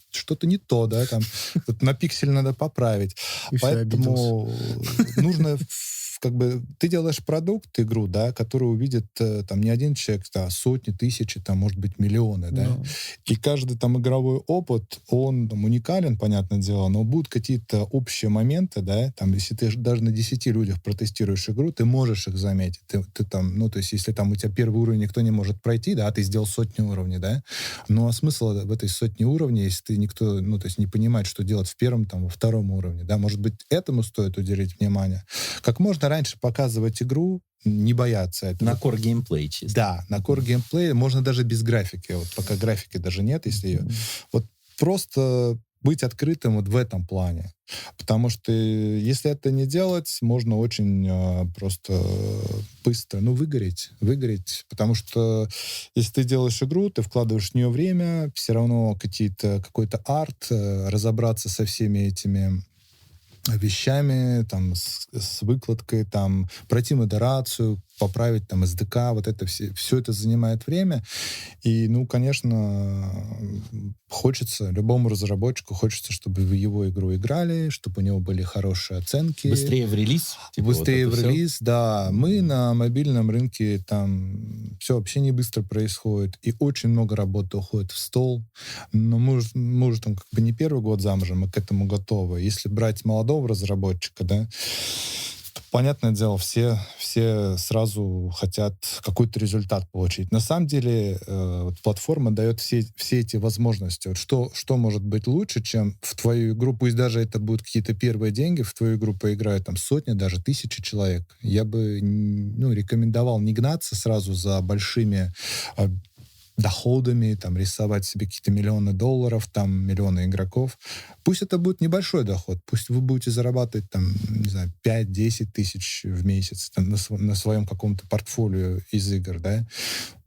[SPEAKER 1] что-то не то, да, там вот на пиксель надо поправить.
[SPEAKER 3] И
[SPEAKER 1] поэтому нужно как бы ты делаешь продукт, игру, да, которую увидит там не один человек, а сотни, тысячи, там, может быть, миллионы, да.
[SPEAKER 3] No.
[SPEAKER 1] И каждый там игровой опыт, он там уникален, понятное дело, но будут какие-то общие моменты, да, там, если ты даже на 10 людях протестируешь игру, ты можешь их заметить. Ты там, ну, то есть, если там у тебя первый уровень никто не может пройти, да, ты сделал сотни уровней, да, ну, а смысл в этой сотне уровней, если ты никто, ну, то есть, не понимает, что делать в первом, там, во втором уровне, да, может быть, этому стоит уделить внимание. Как можно раньше показывать игру, не бояться этого.
[SPEAKER 2] На core геймплей чисто.
[SPEAKER 1] Да, на core геймплей можно даже без графики. Вот пока графики даже нет, если ее... Вот просто быть открытым вот в этом плане. Потому что если это не делать, можно очень просто быстро, ну, выгореть. Потому что если ты делаешь игру, ты вкладываешь в нее время, все равно какой-то арт, разобраться со всеми этими вещами, там, с выкладкой, там, пройти модерацию, поправить там SDK, вот это все это занимает время. И, ну, конечно, хочется, любому разработчику хочется, чтобы в его игру играли, чтобы у него были хорошие оценки.
[SPEAKER 2] Быстрее в релиз? Типа
[SPEAKER 1] Быстрее
[SPEAKER 2] вот
[SPEAKER 1] в релиз, да. Мы на мобильном рынке, там, все вообще не быстро происходит, и очень много работы уходит в стол. Но мы уже там как бы не первый год замужем, мы к этому готовы. Если брать молодого разработчика, да, понятное дело, все сразу хотят какой-то результат получить. На самом деле вот платформа дает все эти возможности. Вот что может быть лучше, чем в твою игру, пусть даже это будут какие-то первые деньги, в твою игру поиграют там сотни, даже тысячи человек. Я бы рекомендовал не гнаться сразу за большими доходами, там, рисовать себе какие-то миллионы долларов, там, миллионы игроков. Пусть это будет небольшой доход, пусть вы будете зарабатывать, там, не знаю, 5-10 тысяч в месяц там, на своем каком-то портфолио из игр, да.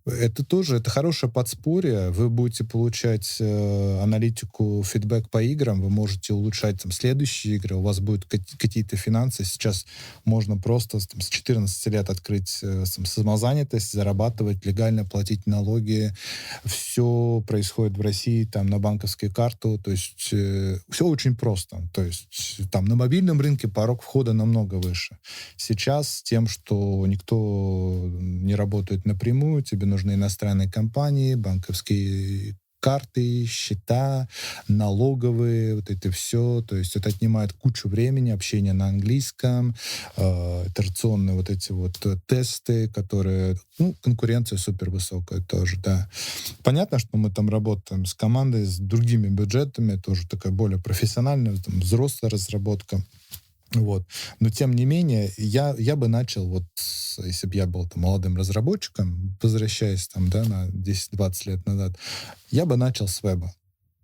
[SPEAKER 1] Это хорошее подспорье. Вы будете получать аналитику, фидбэк по играм, вы можете улучшать там, следующие игры, у вас будут какие-то финансы. Сейчас можно просто там, с 14 лет открыть самозанятость, зарабатывать, легально платить налоги. Все происходит в России там, на банковскую карту. То есть все очень просто. То есть там на мобильном рынке порог входа намного выше. Сейчас с тем, что никто не работает напрямую, тебе нужны иностранные компании, банковские карты, счета, налоговые, вот это все. То есть это отнимает кучу времени, общение на английском, итерационные вот эти вот тесты, которые... Ну, конкуренция супер высокая тоже, да. Понятно, что мы там работаем с командой, с другими бюджетами, тоже такая более профессиональная, там, взрослая разработка. Вот. Но, тем не менее, я бы начал, вот, если бы я был там, молодым разработчиком, возвращаясь там, да, на 10-20 лет назад, я бы начал с веба.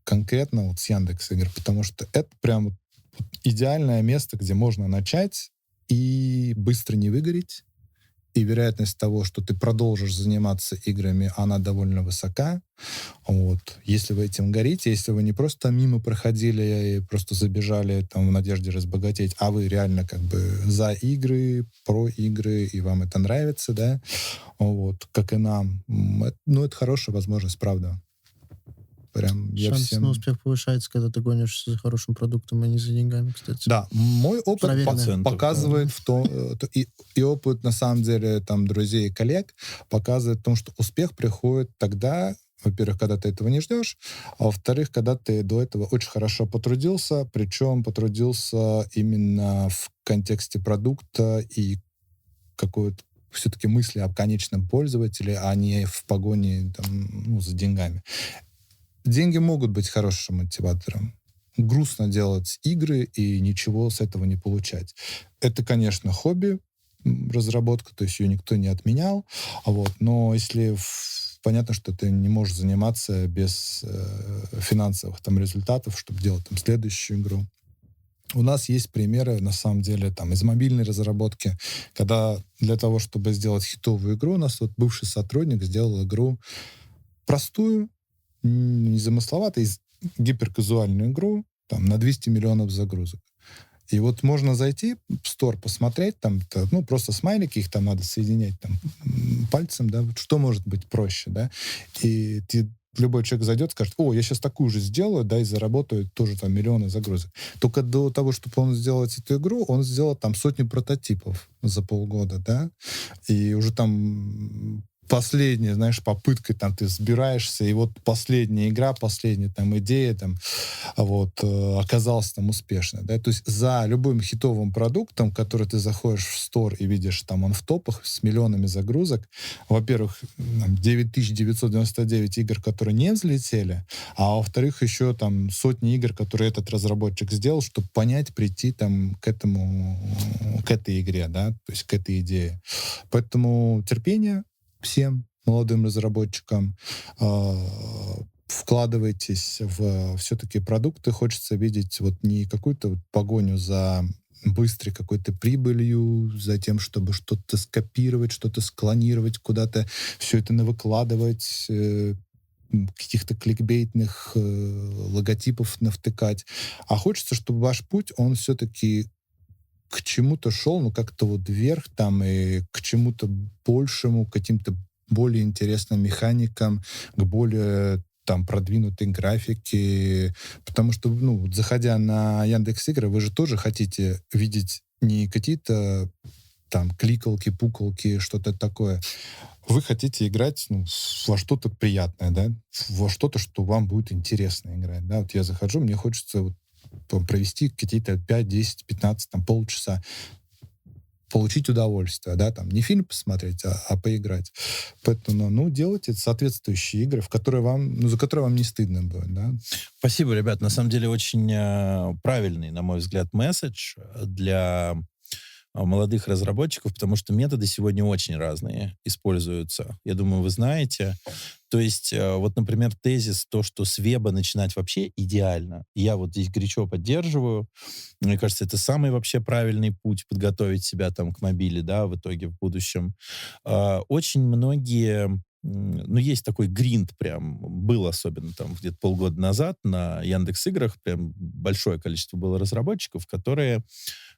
[SPEAKER 1] Конкретно вот с Яндекс.Игр, потому что это прям идеальное место, где можно начать и быстро не выгореть, и вероятность того, что ты продолжишь заниматься играми, она довольно высока. Вот. Если вы этим горите, если вы не просто мимо проходили и просто забежали там в надежде разбогатеть, а вы реально как бы за игры, про игры, и вам это нравится, да, вот, как и нам, это хорошая возможность, правда. Прям я
[SPEAKER 3] Шанс на
[SPEAKER 1] всем...
[SPEAKER 3] успех повышается, когда ты гонишься за хорошим продуктом, а не за деньгами, кстати.
[SPEAKER 1] Да, мой опыт
[SPEAKER 3] Проверенное.
[SPEAKER 1] показывает в том, и опыт, на самом деле, там, друзей и коллег показывает в том, что успех приходит тогда, во-первых, когда ты этого не ждешь, а во-вторых, когда ты до этого очень хорошо потрудился, причем потрудился именно в контексте продукта и какой-то все-таки мысли о конечном пользователе, а не в погоне там, за деньгами. Деньги могут быть хорошим мотиватором. Грустно делать игры и ничего с этого не получать. Это, конечно, хобби, разработка, то есть ее никто не отменял. Но если понятно, что ты не можешь заниматься без финансовых там результатов, чтобы делать там следующую игру. У нас есть примеры, на самом деле, там, из мобильной разработки, когда для того, чтобы сделать хитовую игру, у нас вот бывший сотрудник сделал игру простую, незамысловатую, гиперказуальную игру там, на 200 миллионов загрузок. И вот можно зайти в Store, посмотреть, там, просто смайлики, их там надо соединять там, пальцем, да, что может быть проще, да, и любой человек зайдет, скажет, я сейчас такую же сделаю, да, и заработаю тоже там миллионы загрузок. Только до того, чтобы он сделать эту игру, он сделал там сотни прототипов за полгода, да, и уже там последняя, знаешь, попыткой там ты сбираешься, и вот последняя игра, последняя там идея там оказалась там успешной, да, то есть за любым хитовым продуктом, который ты заходишь в Store и видишь там он в топах с миллионами загрузок, во-первых, 9999 игр, которые не взлетели, а во-вторых, еще там сотни игр, которые этот разработчик сделал, чтобы понять, прийти там к этой игре, да, то есть к этой идее. Поэтому терпение всем молодым разработчикам, вкладывайтесь в все-таки продукты. Хочется видеть вот не какую-то погоню за быстрой какой-то прибылью, за тем, чтобы что-то скопировать, что-то склонировать, куда-то все это навыкладывать, каких-то кликбейтных логотипов навтыкать. А хочется, чтобы ваш путь, он все-таки к чему-то шел, как-то вот вверх там, и к чему-то большему, к каким-то более интересным механикам, к более там продвинутой графике. Потому что, заходя на Яндекс.Игры, вы же тоже хотите видеть не какие-то там кликалки, пукалки, что-то такое. Вы хотите играть во что-то приятное, да, во что-то, что вам будет интересно играть. Да? Вот я захожу, мне хочется провести какие-то 5, 10, 15, там, полчаса, получить удовольствие, да, там, не фильм посмотреть, а поиграть. Поэтому, делайте соответствующие игры, за которые вам не стыдно будет, да.
[SPEAKER 2] Спасибо, ребят. На самом деле очень правильный, на мой взгляд, месседж для молодых разработчиков, потому что методы сегодня очень разные используются. Я думаю, вы знаете. То есть, например, тезис, то, что с веба начинать вообще идеально. Я вот здесь горячо поддерживаю. Мне кажется, это самый вообще правильный путь подготовить себя там к мобиле, да, в итоге в будущем. Очень многие... есть такой гринд прям, был особенно там где-то полгода назад на Яндекс.Играх, прям большое количество было разработчиков, которые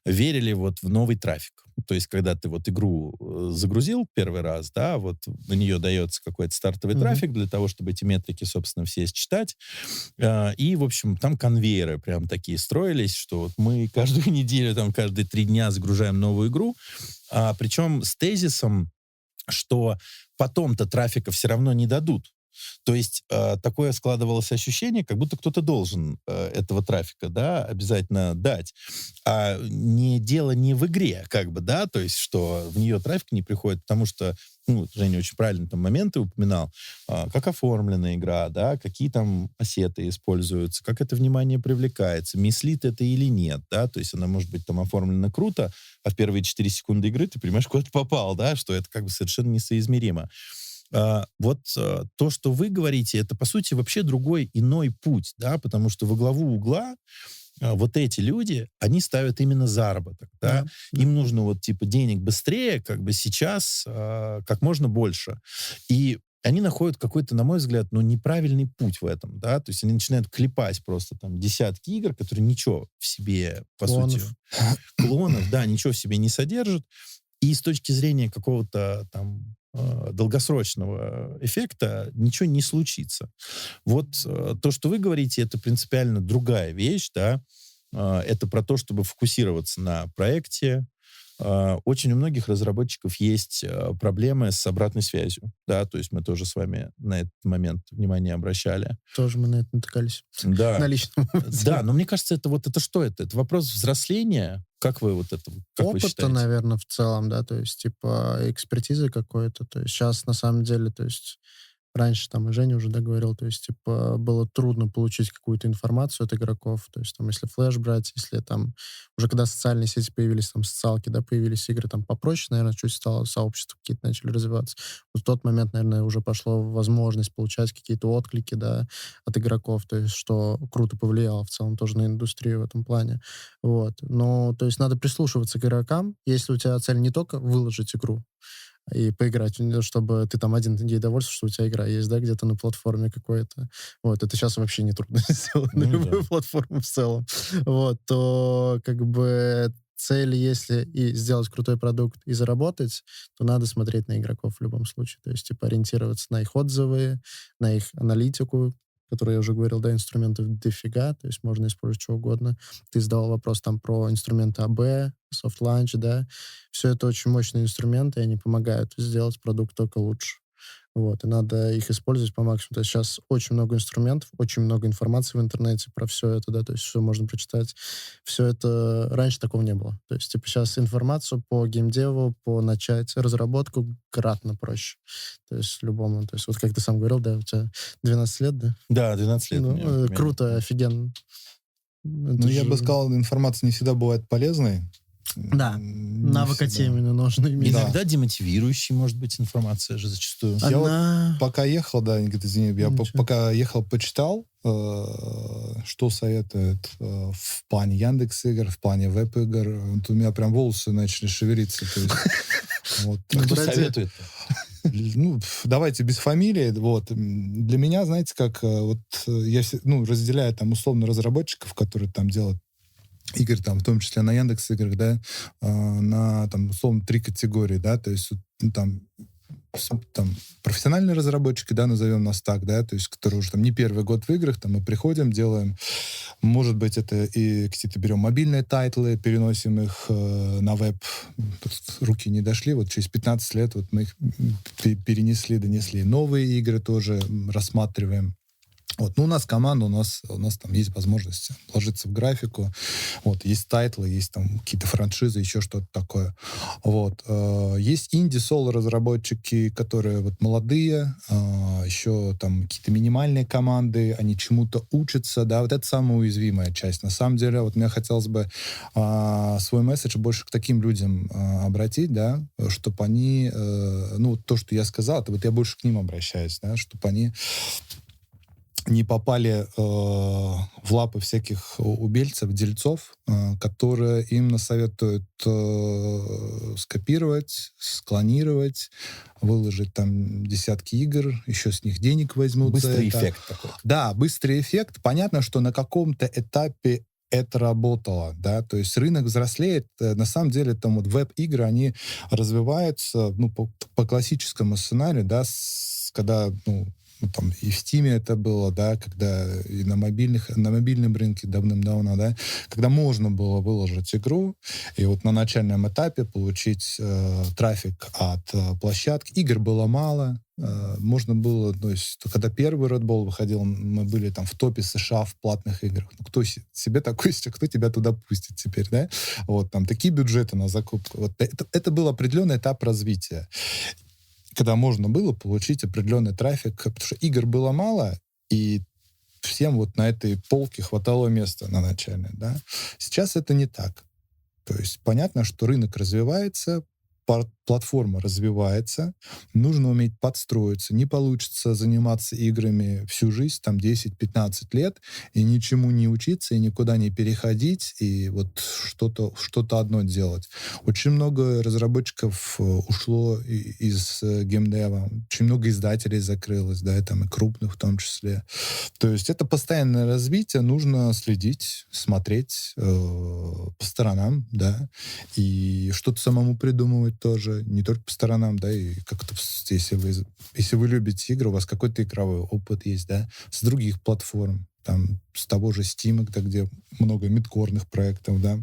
[SPEAKER 2] верили в новый трафик. То есть, когда ты игру загрузил первый раз, да, на нее дается какой-то стартовый трафик для того, чтобы эти метрики, собственно, все считать. И, в общем, там конвейеры прям такие строились, что мы каждую неделю, там, каждые 3 дня загружаем новую игру. Причем с тезисом, что потом-то трафика все равно не дадут. То есть такое складывалось ощущение, как будто кто-то должен этого трафика, да, обязательно дать. А дело не в игре, то есть что в нее трафик не приходит, потому что, Женя очень правильно там моменты упоминал, как оформлена игра, да, какие там ассеты используются, как это внимание привлекается, мислит это или нет, да, то есть она может быть там оформлена круто, а в первые 4 секунды игры ты понимаешь, куда ты попал, да, что это совершенно несоизмеримо. То, что вы говорите, это, по сути, вообще другой, иной путь, да, потому что во главу угла вот эти люди, они ставят именно заработок, да?
[SPEAKER 3] Да.
[SPEAKER 2] Им нужно вот типа денег быстрее, как бы сейчас, как можно больше. И они находят какой-то, на мой взгляд, ну, неправильный путь в этом, да, то есть они начинают клепать просто там десятки игр, которые ничего в себе, по сути,
[SPEAKER 3] Клонов.
[SPEAKER 2] клонов, да, ничего в себе не содержат, и с точки зрения какого-то там долгосрочного эффекта ничего не случится. Вот то, что вы говорите, это принципиально другая вещь, да, это про то, чтобы фокусироваться на проекте. Очень у многих разработчиков есть проблемы с обратной связью, да, то есть мы тоже с вами на этот момент внимание обращали.
[SPEAKER 3] Тоже мы на это натыкались. На
[SPEAKER 2] Да,
[SPEAKER 3] личном опыте.
[SPEAKER 2] да, но мне кажется, это что это? Это вопрос взросления. Как вы вот это, как вы
[SPEAKER 3] Опыта,
[SPEAKER 2] считаете?
[SPEAKER 3] наверное, в целом, да, то есть, типа, экспертизы какой-то. То есть сейчас, на самом деле, то есть раньше там и Женя уже договорил, то есть, типа, было трудно получить какую-то информацию от игроков. То есть, там, если флеш брать, если там, уже когда социальные сети появились, там, социалки, да, появились игры, там, попроще, наверное, чуть стало, сообщества какие-то начали развиваться. Вот в тот момент, наверное, уже пошло возможность получать какие-то отклики, да, от игроков, то есть, что круто повлияло в целом тоже на индустрию в этом плане. Вот. Но, то есть, надо прислушиваться к игрокам, если у тебя цель не только выложить игру, и поиграть, чтобы ты там один ей довольствовался, что у тебя игра есть, да, где-то на платформе какой-то. Вот, это сейчас вообще не трудно сделать на
[SPEAKER 2] Ну
[SPEAKER 3] любую
[SPEAKER 2] да.
[SPEAKER 3] платформу в целом. Вот, то как бы цель, если и сделать крутой продукт и заработать, то надо смотреть на игроков в любом случае. То есть, типа, ориентироваться на их отзывы, на их аналитику, которую я уже говорил, да, инструментов дофига, то есть можно использовать что угодно. Ты задавал вопрос там про инструменты АБ, Soft Launch, да. Все это очень мощные инструменты, и они помогают сделать продукт только лучше. Вот, и надо их использовать по максимуму. То есть сейчас очень много инструментов, очень много информации в интернете про все это, да, то есть все можно прочитать. Все это раньше такого не было. То есть, типа, сейчас информацию по геймдеву, по начать разработку кратно проще. То есть любому. То есть вот как ты сам говорил, да, у тебя 12 лет, да?
[SPEAKER 2] Да, 12 лет
[SPEAKER 3] Ну,
[SPEAKER 2] мне примерно.
[SPEAKER 3] круто, офигенно.
[SPEAKER 1] Ну,
[SPEAKER 3] Это
[SPEAKER 1] я бы
[SPEAKER 3] же...
[SPEAKER 1] сказал, информация не всегда бывает полезной.
[SPEAKER 3] Да,
[SPEAKER 1] Не
[SPEAKER 3] навык
[SPEAKER 1] всегда.
[SPEAKER 3] именно нужно иметь.
[SPEAKER 1] Да.
[SPEAKER 2] Иногда демотивирующей может быть информация же зачастую.
[SPEAKER 1] Я вот
[SPEAKER 3] Она...
[SPEAKER 1] пока ехал, да, Никита, извини, я
[SPEAKER 3] Ничего.
[SPEAKER 1] пока ехал, почитал, что советуют в плане Яндекс.Игр, в плане веб-игр. Вот у меня прям волосы начали шевелиться. То есть, вот.
[SPEAKER 2] А кто
[SPEAKER 3] Братья.
[SPEAKER 2] советует?
[SPEAKER 1] Ну, давайте без фамилии. Вот. Для меня, знаете, как вот я разделяю там условно разработчиков, которые там делают игры, там, в том числе на Яндекс.Играх, да, на там условно 3 категории, да, то есть ну, там профессиональные разработчики, да, назовем нас так, да, то есть, которые уже там не первый год в играх, там мы приходим, делаем, может быть, это и какие-то берем мобильные тайтлы, переносим их на веб, руки не дошли, вот через 15 лет вот мы их перенесли, донесли. Новые игры тоже рассматриваем. Вот. Ну, у нас команда, у нас там есть возможности вложиться в графику. Вот. Есть тайтлы, есть там какие-то франшизы, еще что-то такое. Вот. Есть инди-соло-разработчики, которые вот молодые, еще там какие-то минимальные команды, они чему-то учатся, да, вот это самая уязвимая часть. На самом деле, вот мне хотелось бы свой месседж больше к таким людям обратить, да, чтобы они, ну, то, что я сказал, это вот я больше к ним обращаюсь, да, чтобы они не попали в лапы всяких убельцев, дельцов, которые им насоветуют скопировать, склонировать, выложить там десятки игр, еще с них денег возьмут.
[SPEAKER 2] Быстрый
[SPEAKER 1] за это.
[SPEAKER 2] эффект такой.
[SPEAKER 1] Да, быстрый эффект. Понятно, что на каком-то этапе это работало, да, то есть рынок взрослеет, на самом деле там вот веб-игры, они развиваются, ну, по классическому сценарию, да, когда, ну, там и в Стиме это было, да, когда и на мобильном рынке давным-давно, да, когда можно было выложить игру и вот на начальном этапе получить трафик от площадки. Игр было мало, можно было, то есть, когда первый Red Bull выходил, мы были там в топе США в платных играх. Ну, кто себе такой, кто тебя туда пустит теперь, да? Вот, там такие бюджеты на закупку. Вот это был определенный этап развития, когда можно было получить определенный трафик, потому что игр было мало, и всем вот на этой полке хватало места на начальной, да. Сейчас это не так. То есть понятно, что рынок развивается, платформа развивается, нужно уметь подстроиться. Не получится заниматься играми всю жизнь, там 10-15 лет, и ничему не учиться, и никуда не переходить, и вот что-то одно делать. Очень много разработчиков ушло из геймдева, очень много издателей закрылось, да, и там и крупных в том числе. То есть это постоянное развитие, нужно следить, смотреть по сторонам, да, и что-то самому придумывать тоже, не только по сторонам, да, и как-то, если вы любите игры, у вас какой-то игровой опыт есть, да, с других платформ, там, с того же Steam, где много мидкорных проектов, да,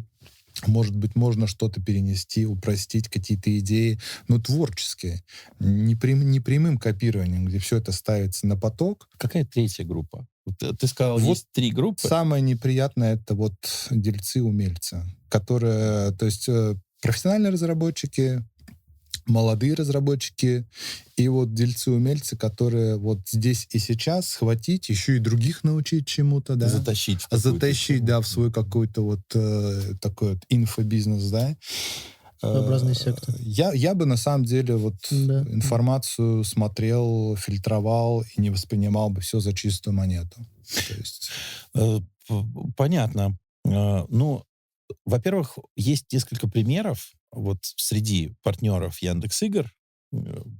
[SPEAKER 1] может быть, можно что-то перенести, упростить, какие-то идеи, но творческие, не прямым копированием, где все это ставится на поток.
[SPEAKER 2] Какая третья группа? Ты сказал,
[SPEAKER 1] Вот
[SPEAKER 2] есть 3 группы.
[SPEAKER 1] Самое неприятное — это вот дельцы-умельцы, которые, то есть профессиональные разработчики, молодые разработчики и вот дельцы-умельцы, которые вот здесь и сейчас схватить, еще и других научить чему-то, да.
[SPEAKER 2] Затащить в какую-то
[SPEAKER 1] Затащить,
[SPEAKER 2] тему.
[SPEAKER 1] да, в свой какой-то вот такой вот инфобизнес, да.
[SPEAKER 3] Своеобразный сектор.
[SPEAKER 1] Я бы на самом деле вот
[SPEAKER 3] Да.
[SPEAKER 1] информацию смотрел, фильтровал и не воспринимал бы все за чистую монету. То есть...
[SPEAKER 2] Понятно. Ну, во-первых, есть несколько примеров. Вот среди партнеров Яндекс.Игр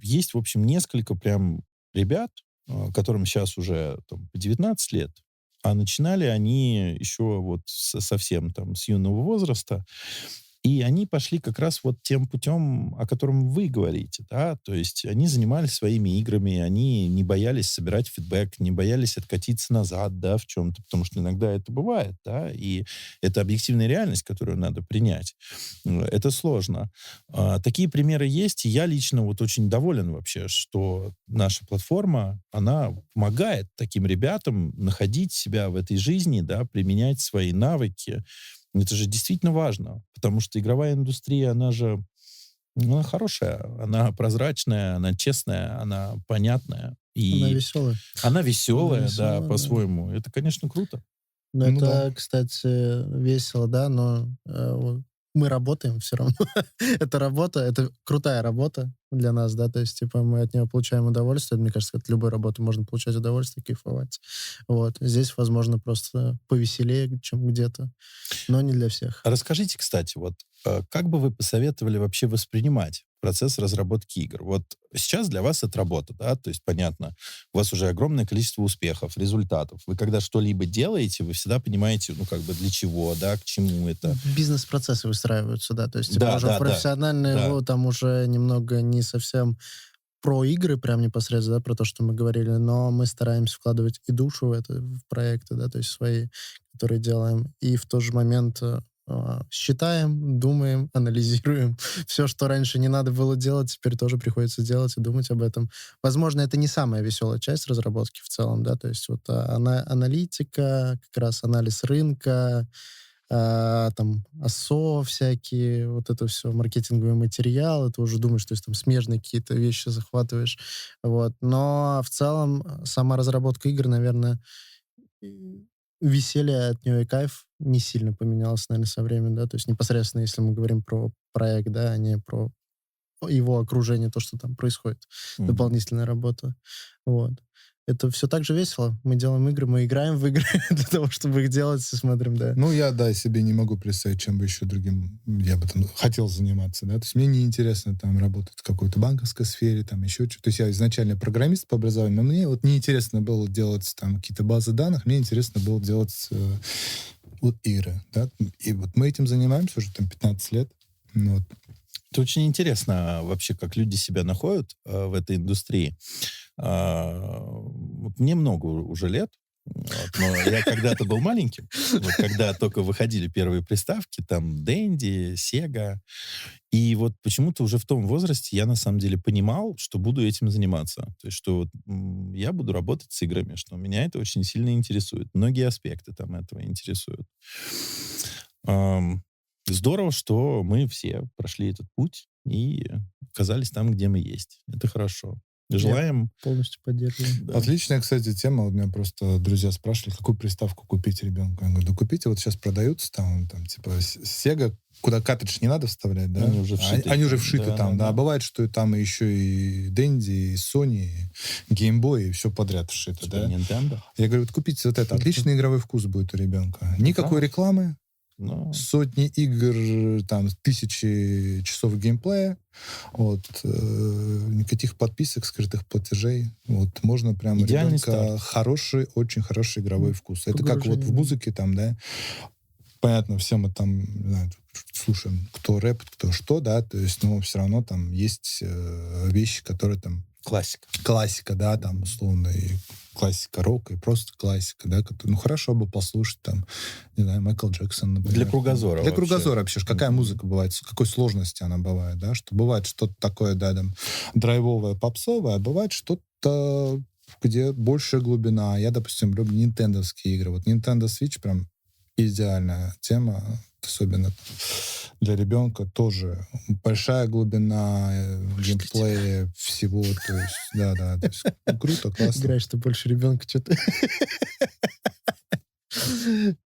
[SPEAKER 2] есть, в общем, несколько прям ребят, которым сейчас уже там, по 19 лет, а начинали они еще вот совсем там с юного возраста. И они пошли как раз вот тем путем, о котором вы говорите, да, то есть они занимались своими играми, они не боялись собирать фидбэк, не боялись откатиться назад, да, в чем-то, потому что иногда это бывает, да, и это объективная реальность, которую надо принять. Это сложно. Такие примеры есть, и я лично вот очень доволен вообще, что наша платформа, она помогает таким ребятам находить себя в этой жизни, да, применять свои навыки. Это же действительно важно, потому что игровая индустрия, она же она хорошая, она прозрачная, она честная, она понятная.
[SPEAKER 3] Она
[SPEAKER 2] И
[SPEAKER 3] веселая.
[SPEAKER 2] она веселая, да,
[SPEAKER 3] веселая, да.
[SPEAKER 2] по-своему. Это, конечно, круто.
[SPEAKER 3] Ну,
[SPEAKER 1] Ну
[SPEAKER 3] это, кстати, весело, да, но вот мы работаем все равно. Это работа, это крутая работа для нас, да, то есть, типа, мы от нее получаем удовольствие. Мне кажется, от любой работы можно получать удовольствие, кайфовать. Вот. Здесь, возможно, просто повеселее, чем где-то, но не для всех.
[SPEAKER 2] Расскажите, кстати, вот как бы вы посоветовали вообще воспринимать процесс разработки игр? Вот сейчас для вас это работа, да, то есть, понятно, у вас уже огромное количество успехов, результатов. Вы когда что-либо делаете, вы всегда понимаете, ну, как бы для чего, да, к чему это.
[SPEAKER 3] Бизнес-процессы выстраиваются, да, то есть, типа,
[SPEAKER 2] Да,
[SPEAKER 3] уже
[SPEAKER 2] да,
[SPEAKER 3] в профессиональные,
[SPEAKER 2] да.
[SPEAKER 3] там уже немного не совсем про игры прям непосредственно, да, про то, что мы говорили, но мы стараемся вкладывать и душу в это, в проекты, да, то есть свои, которые делаем, и в тот же момент считаем, думаем, анализируем. Все, что раньше не надо было делать, теперь тоже приходится делать и думать об этом. Возможно, это не самая веселая часть разработки в целом, да, то есть вот аналитика, как раз анализ рынка, там АСО всякие, вот это все, маркетинговый материал, это уже думаешь, то есть там смежные какие-то вещи захватываешь, вот. Но в целом сама разработка игр, наверное, веселье от нее и кайф не сильно поменялось, наверное, со временем, да, то есть непосредственно, если мы говорим про проект, да, а не про его окружение, то, что там происходит, дополнительная работа, вот. Это все так же весело. Мы делаем игры, мы играем в игры для того, чтобы их делать, и смотрим, да.
[SPEAKER 1] Ну, я, да, себе не могу представить, чем бы еще другим я бы там хотел заниматься, да. То есть мне неинтересно там работать в какой-то банковской сфере, там еще что-то. То есть я изначально программист по образованию, но мне вот неинтересно было делать там какие-то базы данных, мне интересно было делать вот игры, да. И вот мы этим занимаемся уже там 15 лет. Вот.
[SPEAKER 2] Это очень интересно вообще, как люди себя находят в этой индустрии. Вот мне много уже лет, вот, но я когда-то был маленьким, вот, когда только выходили первые приставки, там, Dendy, Sega, и вот почему-то уже в том возрасте я на самом деле понимал, что буду этим заниматься, то есть что вот, я буду работать с играми, что меня это очень сильно интересует, многие аспекты там этого интересуют. Здорово, что мы все прошли этот путь и оказались там, где мы есть. Это хорошо. Желаем...
[SPEAKER 3] Полностью поддерживаю.
[SPEAKER 2] Да.
[SPEAKER 1] Отличная, кстати, тема. Вот меня просто друзья спрашивали, какую приставку купить ребенку. Я говорю, да купите, вот сейчас продаются там типа Sega, куда картридж не надо вставлять, да?
[SPEAKER 2] Они уже вшиты.
[SPEAKER 1] Они уже вшиты
[SPEAKER 2] Да,
[SPEAKER 1] там,
[SPEAKER 2] да,
[SPEAKER 1] да.
[SPEAKER 2] да.
[SPEAKER 1] Бывает, что там еще и Dendy, и Sony, и Game Boy, и все подряд вшито,
[SPEAKER 2] Супер
[SPEAKER 1] да?
[SPEAKER 2] Nintendo.
[SPEAKER 1] Я говорю, вот купите вот это. Отличный игровой вкус будет у ребенка. Никакой
[SPEAKER 2] Да.
[SPEAKER 1] рекламы,
[SPEAKER 2] Ну,
[SPEAKER 1] сотни игр, там, тысячи часов геймплея, вот, никаких подписок, скрытых платежей. Вот, можно прям
[SPEAKER 2] Идеальный
[SPEAKER 1] ребенка
[SPEAKER 2] старт.
[SPEAKER 1] хороший, очень хороший игровой вкус. Это как вот
[SPEAKER 3] Погружение,
[SPEAKER 1] в
[SPEAKER 3] да.
[SPEAKER 1] музыке там, да, понятно, все мы там, не знаю, слушаем, кто рэп, кто что, да, то есть, но все равно там есть вещи, которые там
[SPEAKER 2] классика.
[SPEAKER 1] классика, да, там, условно, и классика рока, и просто классика, да, ну, хорошо бы послушать, там, не знаю, Майкл Джексон, например.
[SPEAKER 2] Для кругозора
[SPEAKER 1] Для
[SPEAKER 2] вообще.
[SPEAKER 1] кругозора вообще, какая музыка бывает, с какой сложности она бывает, да, что бывает что-то такое, да, там, драйвовое, попсовое, а бывает что-то, где большая глубина. Я, допустим, люблю нинтендовские игры. Вот Nintendo Switch прям идеальная тема, особенно для ребенка тоже большая глубина геймплея всего, то есть, да, то есть круто, классно.
[SPEAKER 3] Играешь ты больше ребенка, что-то.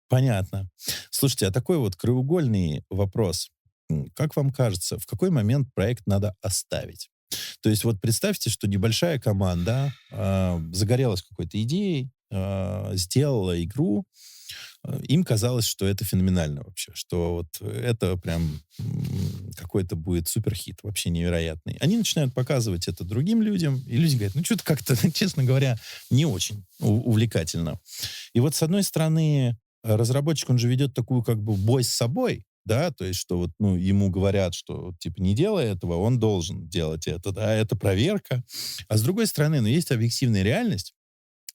[SPEAKER 2] Понятно. Слушайте, а такой вот краеугольный вопрос. Как вам кажется, в какой момент проект надо оставить? То есть вот представьте, что небольшая команда загорелась какой-то идеей, сделала игру, им казалось, что это феноменально вообще, что вот это прям какой-то будет суперхит, вообще невероятный. Они начинают показывать это другим людям, и люди говорят, ну что-то как-то, честно говоря, не очень увлекательно. И вот с одной стороны, разработчик, он же ведет такую как бы бой с собой, да, то есть, что вот, ну, ему говорят, что, типа, не делай этого, он должен делать это, да, это проверка. А с другой стороны, ну, есть объективная реальность,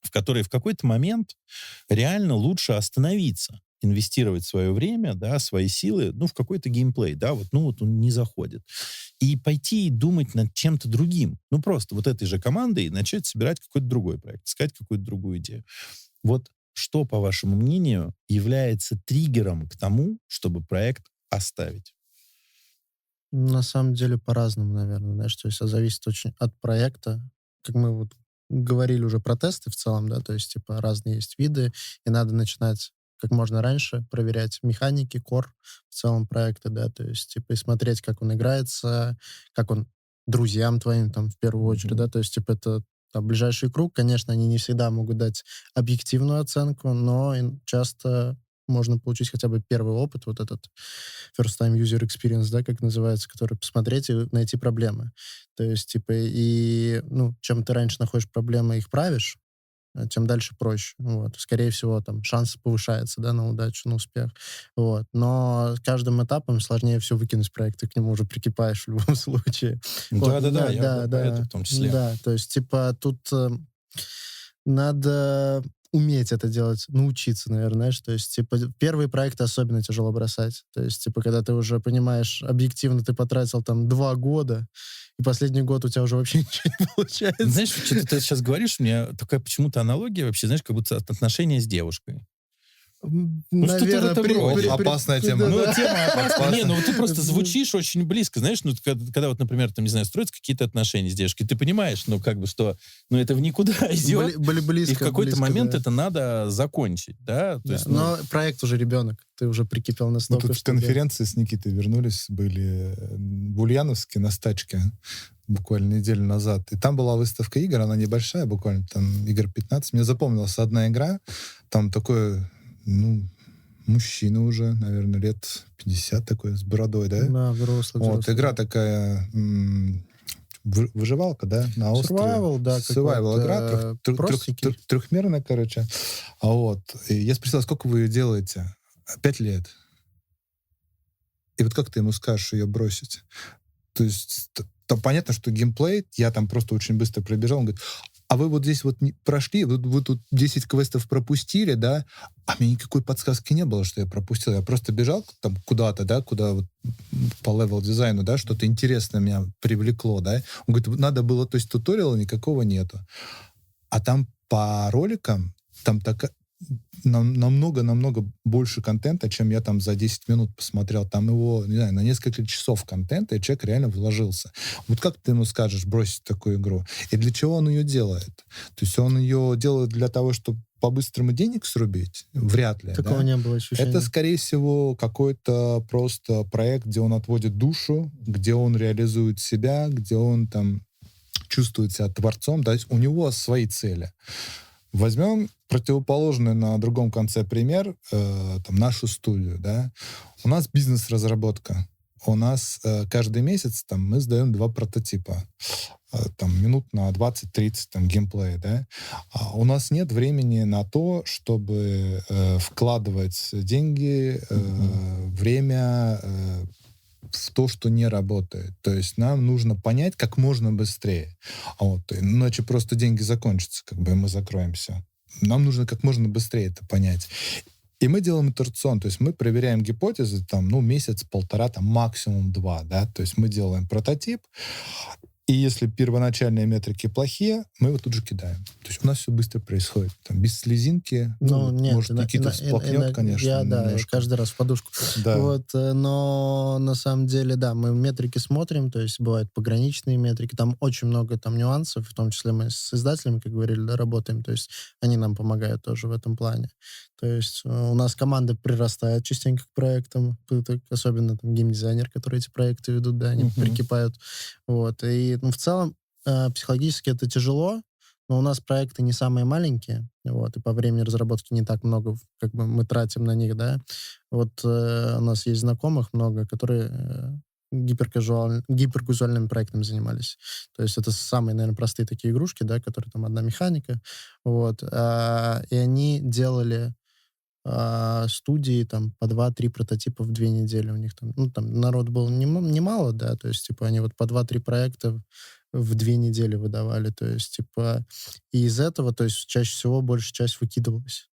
[SPEAKER 2] в которой в какой-то момент реально лучше остановиться, инвестировать свое время, да, свои силы, ну, в какой-то геймплей, да, вот, ну, вот он не заходит. И пойти и думать над чем-то другим. Ну, просто вот этой же командой начать собирать какой-то другой проект, искать какую-то другую идею. Вот что, по вашему мнению, является триггером к тому, чтобы проект оставить?
[SPEAKER 3] На самом деле по-разному, наверное, знаешь, то есть зависит очень от проекта. Как мы вот говорили уже про тесты в целом, да, то есть, типа, разные есть виды, и надо начинать как можно раньше проверять механики, кор в целом проекта, да, то есть, типа, и смотреть, как он играется, как он друзьям твоим, там, в первую очередь, да, то есть, типа, это там, ближайший круг, конечно, они не всегда могут дать объективную оценку, но часто можно получить хотя бы первый опыт, вот этот first time user experience, да, как называется, который посмотреть и найти проблемы. То есть, типа, и, ну, чем ты раньше находишь проблемы и их правишь, тем дальше проще. Вот. Скорее всего, там, шанс повышается, да, на удачу, на успех. Вот. Но с каждым этапом сложнее все выкинуть проект, ты к нему уже прикипаешь в любом случае. Вот.
[SPEAKER 2] Да-да-да, я про это в том числе.
[SPEAKER 3] Да, то есть, типа, тут надо уметь это делать, научиться, наверное, знаешь, то есть, типа, первые проекты особенно тяжело бросать, то есть, типа, когда ты уже понимаешь, объективно ты потратил там 2 года, и последний год у тебя уже вообще ничего не получается.
[SPEAKER 2] Знаешь, что ты сейчас говоришь, у меня такая почему-то аналогия вообще, знаешь, как будто отношения с девушкой.
[SPEAKER 3] Наверное,
[SPEAKER 2] что-то в этом роде.
[SPEAKER 1] Опасная тема.
[SPEAKER 2] Ну,
[SPEAKER 3] да.
[SPEAKER 2] тема опасная. Не, ну вот ты просто звучишь очень близко, знаешь, ну, когда вот, например, там, не знаю, строятся какие-то отношения с девушкой, ты понимаешь, ну, как бы, что, ну, это в никуда идет,
[SPEAKER 3] Были близко,
[SPEAKER 2] и в какой-то
[SPEAKER 3] близко,
[SPEAKER 2] момент
[SPEAKER 3] да.
[SPEAKER 2] это надо закончить, да? То
[SPEAKER 3] Да,
[SPEAKER 2] есть, ну,
[SPEAKER 3] но проект уже ребенок, ты уже прикипел
[SPEAKER 1] Мы
[SPEAKER 3] настолько,
[SPEAKER 1] тут с
[SPEAKER 3] что... да.
[SPEAKER 1] конференции с Никитой вернулись, были в Ульяновске на стачке буквально неделю назад. И там была выставка игр, она небольшая, буквально там игр 15. Мне запомнилась одна игра, там такой, ну, мужчина уже, наверное, лет 50 такой, с бородой, да?
[SPEAKER 3] Да, взрослый.
[SPEAKER 1] Вот, игра такая, выживалка, да, на острове.
[SPEAKER 3] Survival, да,
[SPEAKER 1] Survival игра,
[SPEAKER 3] простенький.
[SPEAKER 1] трехмерная, короче. А вот, и я спросил, сколько вы ее делаете? 5 лет. И вот как ты ему скажешь ее бросить? То есть там понятно, что геймплей, я там просто очень быстро пробежал, он говорит, а вы вот здесь вот не прошли, вы тут 10 квестов пропустили, да, а мне никакой подсказки не было, что я пропустил. Я просто бежал там куда-то, да, куда вот по левел-дизайну, да, что-то интересное меня привлекло, да. Он говорит, надо было, то есть туториала никакого нету. А там по роликам, там такая... намного больше контента, чем я там за 10 минут посмотрел. Там его, не знаю, на несколько часов контента, и человек реально вложился. Вот как ты ему скажешь бросить такую игру? И для чего он ее делает? То есть он ее делает для того, чтобы по-быстрому денег срубить? Вряд ли.
[SPEAKER 3] Такого
[SPEAKER 1] да?
[SPEAKER 3] не было ощущения.
[SPEAKER 1] Это, скорее всего, какой-то просто проект, где он отводит душу, где он реализует себя, где он там чувствует себя творцом. То есть у него свои цели. Возьмем противоположный на другом конце пример, там, нашу студию. Да? У нас бизнес-разработка. У нас каждый месяц там, мы сдаем 2 прототипа. Там, минут на 20-30 там, геймплея. Да? А у нас нет времени на то, чтобы вкладывать деньги, время в то, что не работает. То есть нам нужно понять как можно быстрее. Иначе просто деньги закончатся, как бы, и мы закроем все. Нам нужно как можно быстрее это понять. И мы делаем итерацион, то есть мы проверяем гипотезы там, месяц-полтора, там, максимум 2, да, то есть мы делаем прототип, и если первоначальные метрики плохие, мы его тут же кидаем. То есть у нас все быстро происходит. Там, без слезинки.
[SPEAKER 3] Нет,
[SPEAKER 1] может, Никита всплакнет, конечно.
[SPEAKER 3] Я каждый раз в подушку.
[SPEAKER 1] Да.
[SPEAKER 3] Вот, но на самом деле, да, мы метрики смотрим, то есть бывают пограничные метрики, там очень много там нюансов, в том числе мы с издателями, как говорили, да, работаем, то есть они нам помогают тоже в этом плане. То есть у нас команда прирастает частенько к проектам, особенно там геймдизайнер, которые эти проекты ведут, да, они прикипают. Вот, и в целом психологически это тяжело, но у нас проекты не самые маленькие, вот, и по времени разработки не так много, как бы мы тратим на них, да. Вот у нас есть знакомых много, которые гиперказуальными проектами занимались. То есть это самые, наверное, простые такие игрушки, да, которые там одна механика, вот, и они делали студии там по 2-3 прототипа в 2 недели у них там. Там народ был немало, да, то есть, типа, они вот по 2-3 проекта в 2 недели выдавали, то есть, типа, и из этого, то есть, чаще всего большая часть выкидывалась.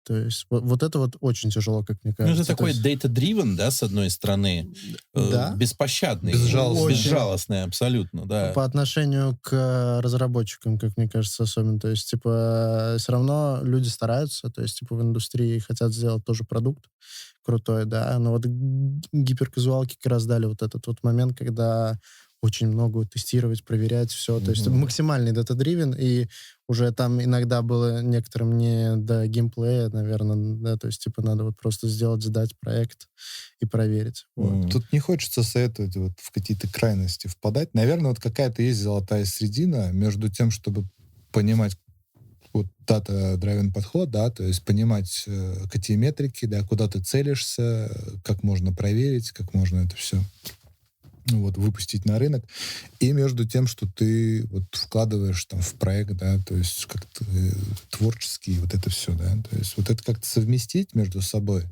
[SPEAKER 3] То есть вот это вот очень тяжело, как мне кажется.
[SPEAKER 2] Ну, это такой data-driven, да, с одной стороны,
[SPEAKER 3] да?
[SPEAKER 2] Беспощадный,
[SPEAKER 1] Безжалостный
[SPEAKER 2] абсолютно, да.
[SPEAKER 3] По отношению к разработчикам, как мне кажется, особенно. То есть, типа, все равно люди стараются, то есть, типа, в индустрии хотят сделать тоже продукт крутой, да, но вот гиперказуалки как раз дали вот этот вот момент, когда очень много тестировать, проверять все. То есть максимальный data-driven, и уже там иногда было некоторым не до геймплея, наверное, да, то есть, типа, надо вот просто сдать проект и проверить. Вот.
[SPEAKER 1] Тут не хочется советовать вот в какие-то крайности впадать. Наверное, вот какая-то есть золотая середина между тем, чтобы понимать вот data-driven подход, да, то есть понимать, какие метрики, да, куда ты целишься, как можно проверить, как можно это все выпустить на рынок, и между тем, что ты вот вкладываешь там в проект, да, то есть как-то творческий, вот это все, да, то есть вот это как-то совместить между собой.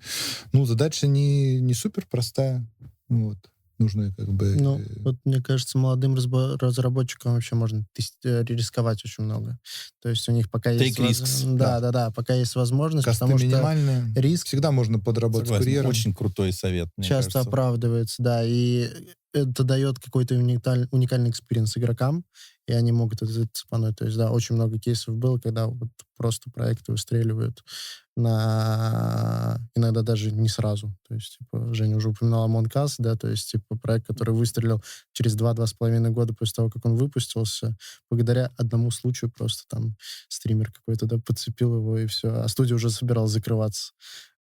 [SPEAKER 1] Задача не супер простая, вот. Нужно как бы...
[SPEAKER 3] Вот мне кажется, молодым разработчикам вообще можно рисковать очень много. То есть у них пока есть... Да, пока есть возможность,
[SPEAKER 1] косты
[SPEAKER 3] потому
[SPEAKER 1] минимальные.
[SPEAKER 3] что риск...
[SPEAKER 1] Всегда можно подработать с курьером.
[SPEAKER 2] Очень крутой совет, мне
[SPEAKER 3] часто
[SPEAKER 2] кажется.
[SPEAKER 3] Оправдывается, да, и это дает какой-то уникальный экспириенс игрокам, и они могут это цепануть. То есть, да, очень много кейсов было, когда вот просто проекты выстреливают иногда даже не сразу. То есть, типа, Женя уже упоминал Among Us, да, то есть, типа, проект, который выстрелил через 2-2,5 года после того, как он выпустился, благодаря одному случаю просто там стример какой-то, да, подцепил его, и все. А студия уже собиралась закрываться.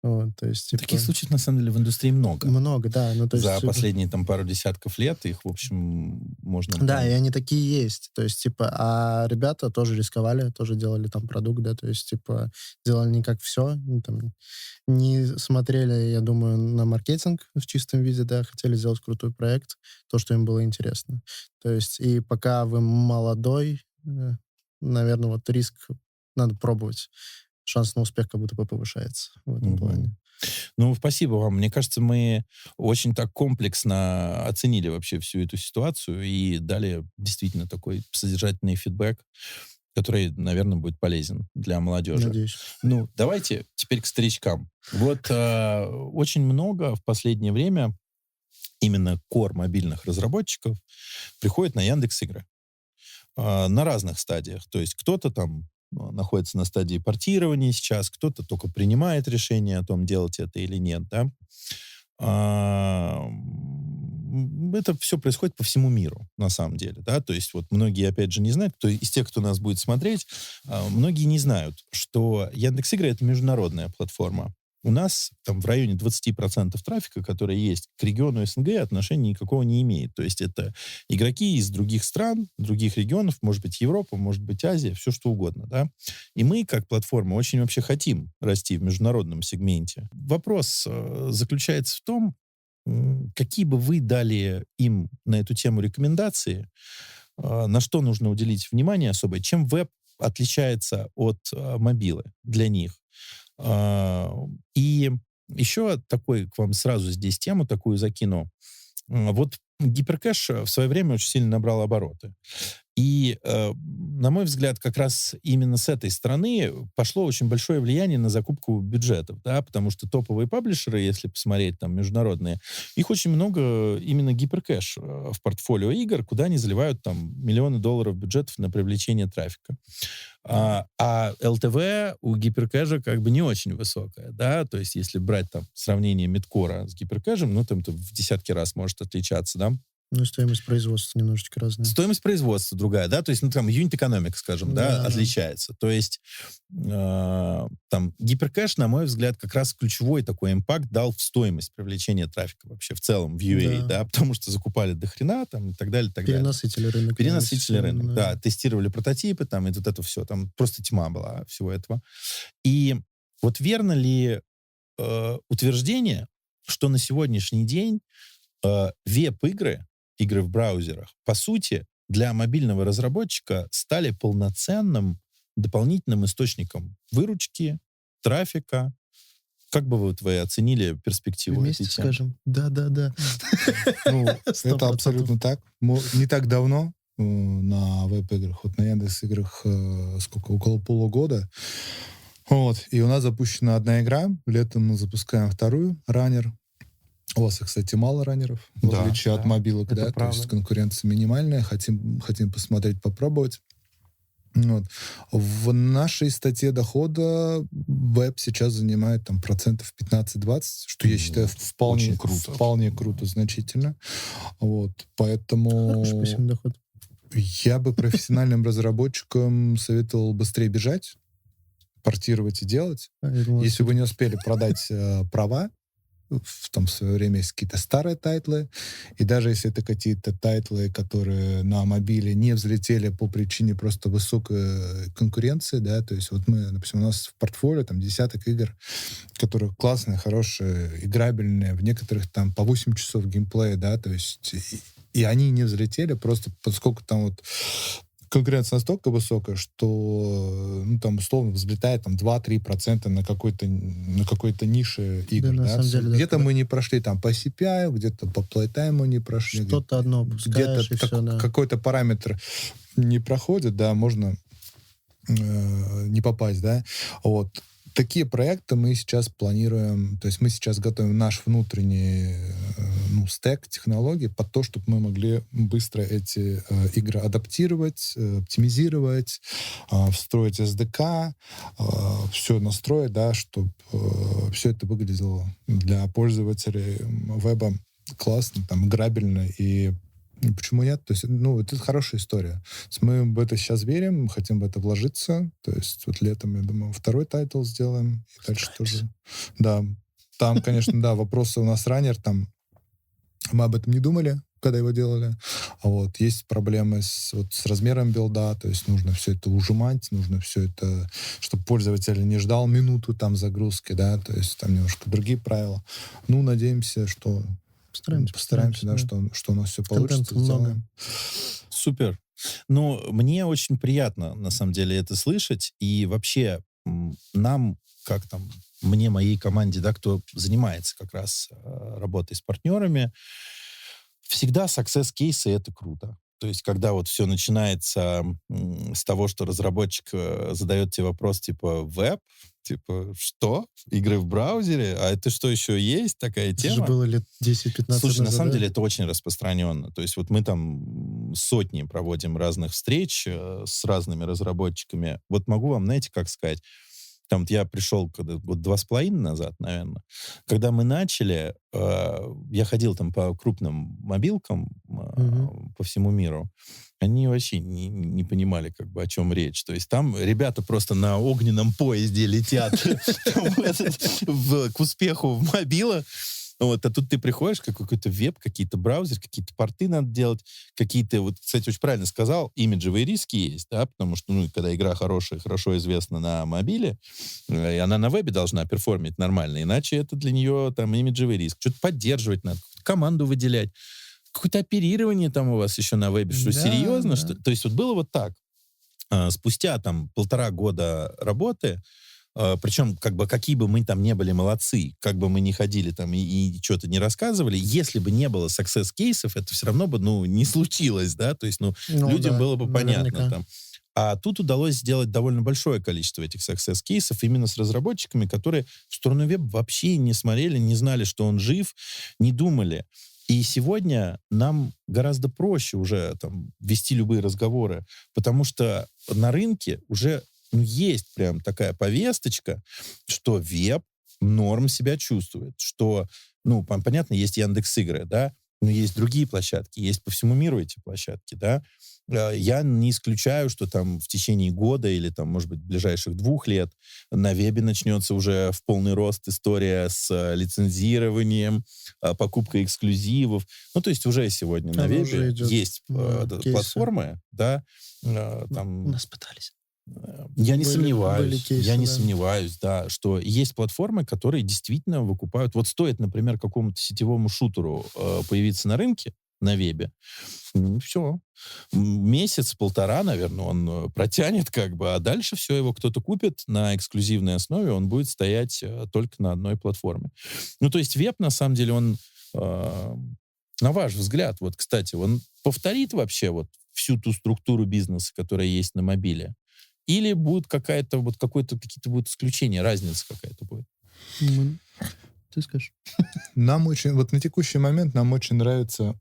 [SPEAKER 3] Вот, то есть, типа...
[SPEAKER 2] Таких случаев, на самом деле, в индустрии много.
[SPEAKER 3] Много, да. Ну, то есть,
[SPEAKER 2] за последние там пару десятков лет их, в общем, можно...
[SPEAKER 3] Да, и они такие есть. То есть, типа, а ребята тоже рисковали, тоже делали там продукт, да, то есть, типа, делали не как все, не смотрели, я думаю, на маркетинг в чистом виде, да, хотели сделать крутой проект, то, что им было интересно. То есть, и пока вы молодой, наверное, вот риск надо пробовать. Шанс на успех как будто бы повышается в этом плане.
[SPEAKER 2] Спасибо вам. Мне кажется, мы очень так комплексно оценили вообще всю эту ситуацию и дали действительно такой содержательный фидбэк, который, наверное, будет полезен для молодежи.
[SPEAKER 3] Надеюсь.
[SPEAKER 2] Давайте теперь к старичкам. Вот очень много в последнее время именно кор мобильных разработчиков приходит на Яндекс.Игры. На разных стадиях. То есть кто-то там находится на стадии портирования сейчас, кто-то только принимает решение о том, делать это или нет, да. Это все происходит по всему миру, на самом деле, да, то есть вот многие, опять же, не знают, кто из тех, кто нас будет смотреть, многие не знают, что Яндекс.Игры — это международная платформа. У нас там в районе 20% трафика, который есть к региону СНГ, отношения никакого не имеет. То есть это игроки из других стран, других регионов, может быть, Европа, может быть, Азия, все что угодно, да. И мы, как платформа, очень вообще хотим расти в международном сегменте. Вопрос заключается в том, какие бы вы дали им на эту тему рекомендации, на что нужно уделить внимание особое, чем веб отличается от мобилы для них. И еще такой к вам сразу здесь тему такую закину. Вот гиперкэш в свое время очень сильно набрал обороты. И, на мой взгляд, как раз именно с этой стороны пошло очень большое влияние на закупку бюджетов, да, потому что топовые паблишеры, если посмотреть там международные, их очень много именно гиперкэш в портфолио игр, куда они заливают там миллионы долларов бюджетов на привлечение трафика. А ЛТВ у гиперкэша как бы не очень высокая, да, то есть если брать там сравнение мидкора с гиперкэшем, ну там в десятки раз может отличаться, да.
[SPEAKER 3] Ну, и стоимость производства немножечко разная.
[SPEAKER 2] Стоимость производства другая, да, то есть, ну, там, юнит-экономика, скажем, да,
[SPEAKER 3] Да.
[SPEAKER 2] отличается. То есть, там, гиперкэш, на мой взгляд, как раз ключевой такой импакт дал в стоимость привлечения трафика вообще в целом в UA, да, потому что закупали до хрена, там, и так далее, и так далее.
[SPEAKER 3] Перенасытили рынок.
[SPEAKER 2] Перенасытили рынок,
[SPEAKER 3] Да.
[SPEAKER 2] да, тестировали прототипы, там, и вот это все, там, просто тьма была всего этого. И вот верно ли утверждение, что на сегодняшний день веб-игры, игры в браузерах, по сути, для мобильного разработчика стали полноценным дополнительным источником выручки, трафика. Как бы вы оценили перспективу
[SPEAKER 3] Вместе
[SPEAKER 2] этой темы?
[SPEAKER 3] скажем. Да.
[SPEAKER 1] Ну,
[SPEAKER 3] 100%.
[SPEAKER 1] это абсолютно так. Не так давно на веб-играх, вот на Яндекс.Играх сколько, около полугода. Вот, и у нас запущена одна игра, летом мы запускаем вторую, раннер. У вас, кстати, мало раннеров, в
[SPEAKER 2] Да,
[SPEAKER 1] отличие от
[SPEAKER 2] да,
[SPEAKER 1] мобилок,
[SPEAKER 2] это
[SPEAKER 1] да, то
[SPEAKER 2] правда.
[SPEAKER 1] есть конкуренция минимальная, хотим посмотреть, попробовать. Вот. В нашей статье дохода веб сейчас занимает там процентов 15-20, что я считаю
[SPEAKER 2] очень круто.
[SPEAKER 1] вполне круто, значительно. Вот, поэтому
[SPEAKER 3] Хороший пассивный доход.
[SPEAKER 1] я бы профессиональным разработчикам советовал быстрее бежать, портировать и делать.
[SPEAKER 3] Я думал,
[SPEAKER 1] Если вы не успели продать права, в свое время есть какие-то старые тайтлы, и даже если это какие-то тайтлы, которые на мобиле не взлетели по причине просто высокой конкуренции, да, то есть вот мы, допустим, у нас в портфолио там десяток игр, которые классные, хорошие, играбельные, в некоторых там по 8 часов геймплея, да, то есть и они не взлетели просто поскольку там вот конкуренция настолько высокая, что, ну, там, условно, взлетает там 2-3% на какой-то нише игр.
[SPEAKER 3] Да, на самом деле, да,
[SPEAKER 1] где-то
[SPEAKER 3] когда-
[SPEAKER 1] мы не прошли там по CPI, где-то по плейтайму не прошли.
[SPEAKER 3] Что-то одно опускаешь, и
[SPEAKER 1] Где-то
[SPEAKER 3] все, да.
[SPEAKER 1] какой-то параметр не проходит, да, можно не попасть, да. Вот. Такие проекты мы сейчас планируем, то есть мы сейчас готовим наш внутренний стек технологий под то, чтобы мы могли быстро эти игры адаптировать, оптимизировать, встроить SDK, все настроить, да, чтобы все это выглядело для пользователей веба классно, там, играбельно и почему нет? То есть, ну, это хорошая история. То есть мы в это сейчас верим, мы хотим в это вложиться. То есть вот летом, я думаю, второй тайтл сделаем. И дальше тоже. Да. Там, конечно, да, вопросы у нас раннер, там мы об этом не думали, когда его делали. А вот есть проблемы с размером билда, то есть нужно все это ужимать, нужно все это, чтобы пользователь не ждал минуту там загрузки, да, то есть там немножко другие правила. Ну, надеемся, что Постараемся, да, что у нас все получится.
[SPEAKER 3] Контента много.
[SPEAKER 1] Сделаем.
[SPEAKER 2] Супер. Ну, мне очень приятно, на самом деле, это слышать. И вообще нам, как там, мне, моей команде, да, кто занимается как раз работой с партнерами, всегда success-кейсы — это круто. То есть, когда вот все начинается с того, что разработчик задает тебе вопрос типа «Веб?» Типа, что? Игры в браузере? А это что, еще есть такая
[SPEAKER 3] Это
[SPEAKER 2] тема?
[SPEAKER 3] же было лет 10-15
[SPEAKER 2] Слушай, на
[SPEAKER 3] назад,
[SPEAKER 2] самом
[SPEAKER 3] да?
[SPEAKER 2] деле это очень распространенно. То есть вот мы там сотни проводим разных встреч с разными разработчиками. Вот могу вам, знаете, как сказать, там вот я пришел год 2,5 назад, наверное. Когда мы начали, я ходил там по крупным мобилкам по всему миру. Они вообще не понимали, как бы, о чем речь. То есть там ребята просто на огненном поезде летят к успеху в мобила. Вот, а тут ты приходишь, какой-то веб, какие-то браузеры, какие-то порты надо делать, какие-то, вот, кстати, очень правильно сказал, имиджевые риски есть, да, потому что, ну, когда игра хорошая, хорошо известна на мобиле, и она на вебе должна перформить нормально, иначе это для нее, там, имиджевый риск. Что-то поддерживать надо, команду выделять, какое-то оперирование там у вас еще на вебе, что,
[SPEAKER 3] Да,
[SPEAKER 2] серьезно?
[SPEAKER 3] да.
[SPEAKER 2] Что... То есть вот было вот так. Спустя, там, 1,5 года работы, причем, как бы, какие бы мы там не были молодцы, как бы мы ни ходили там и что-то не рассказывали, если бы не было success-кейсов, это все равно бы, ну, не случилось, да, то есть, ну людям
[SPEAKER 3] да,
[SPEAKER 2] было бы понятно
[SPEAKER 3] наверняка.
[SPEAKER 2] там. А тут удалось сделать довольно большое количество этих success-кейсов именно с разработчиками, которые в сторону веб вообще не смотрели, не знали, что он жив, не думали. И сегодня нам гораздо проще уже там вести любые разговоры, потому что на рынке уже, ну, есть прям такая повесточка, что веб норм себя чувствует, что, ну, понятно, есть Яндекс.Игры, да, но есть другие площадки, есть по всему миру эти площадки, да. Я не исключаю, что там в течение года или там, может быть, ближайших 2 лет на вебе начнется уже в полный рост история с лицензированием, покупкой эксклюзивов. Ну, то есть уже сегодня на
[SPEAKER 3] Оно
[SPEAKER 2] вебе
[SPEAKER 3] уже идет,
[SPEAKER 2] есть
[SPEAKER 3] кейсы.
[SPEAKER 2] платформы, да,
[SPEAKER 3] У
[SPEAKER 2] там...
[SPEAKER 3] нас пытались.
[SPEAKER 2] Я не
[SPEAKER 3] Были
[SPEAKER 2] сомневаюсь,
[SPEAKER 3] кейсы,
[SPEAKER 2] я не
[SPEAKER 3] да.
[SPEAKER 2] сомневаюсь, да, что есть платформы, которые действительно выкупают. Вот стоит, например, какому-то сетевому шутеру появиться на рынке, на вебе, все. Месяц-полтора, наверное, он протянет, как бы, а дальше все его кто-то купит на эксклюзивной основе, он будет стоять только на одной платформе. Ну, то есть веб, на самом деле, он, на ваш взгляд, вот, кстати, он повторит вообще вот всю ту структуру бизнеса, которая есть на мобиле? Или будет какая-то, вот какие-то будут исключения, разница какая-то будет?
[SPEAKER 3] Ты скажешь.
[SPEAKER 1] Нам очень, вот на текущий момент нам очень нравится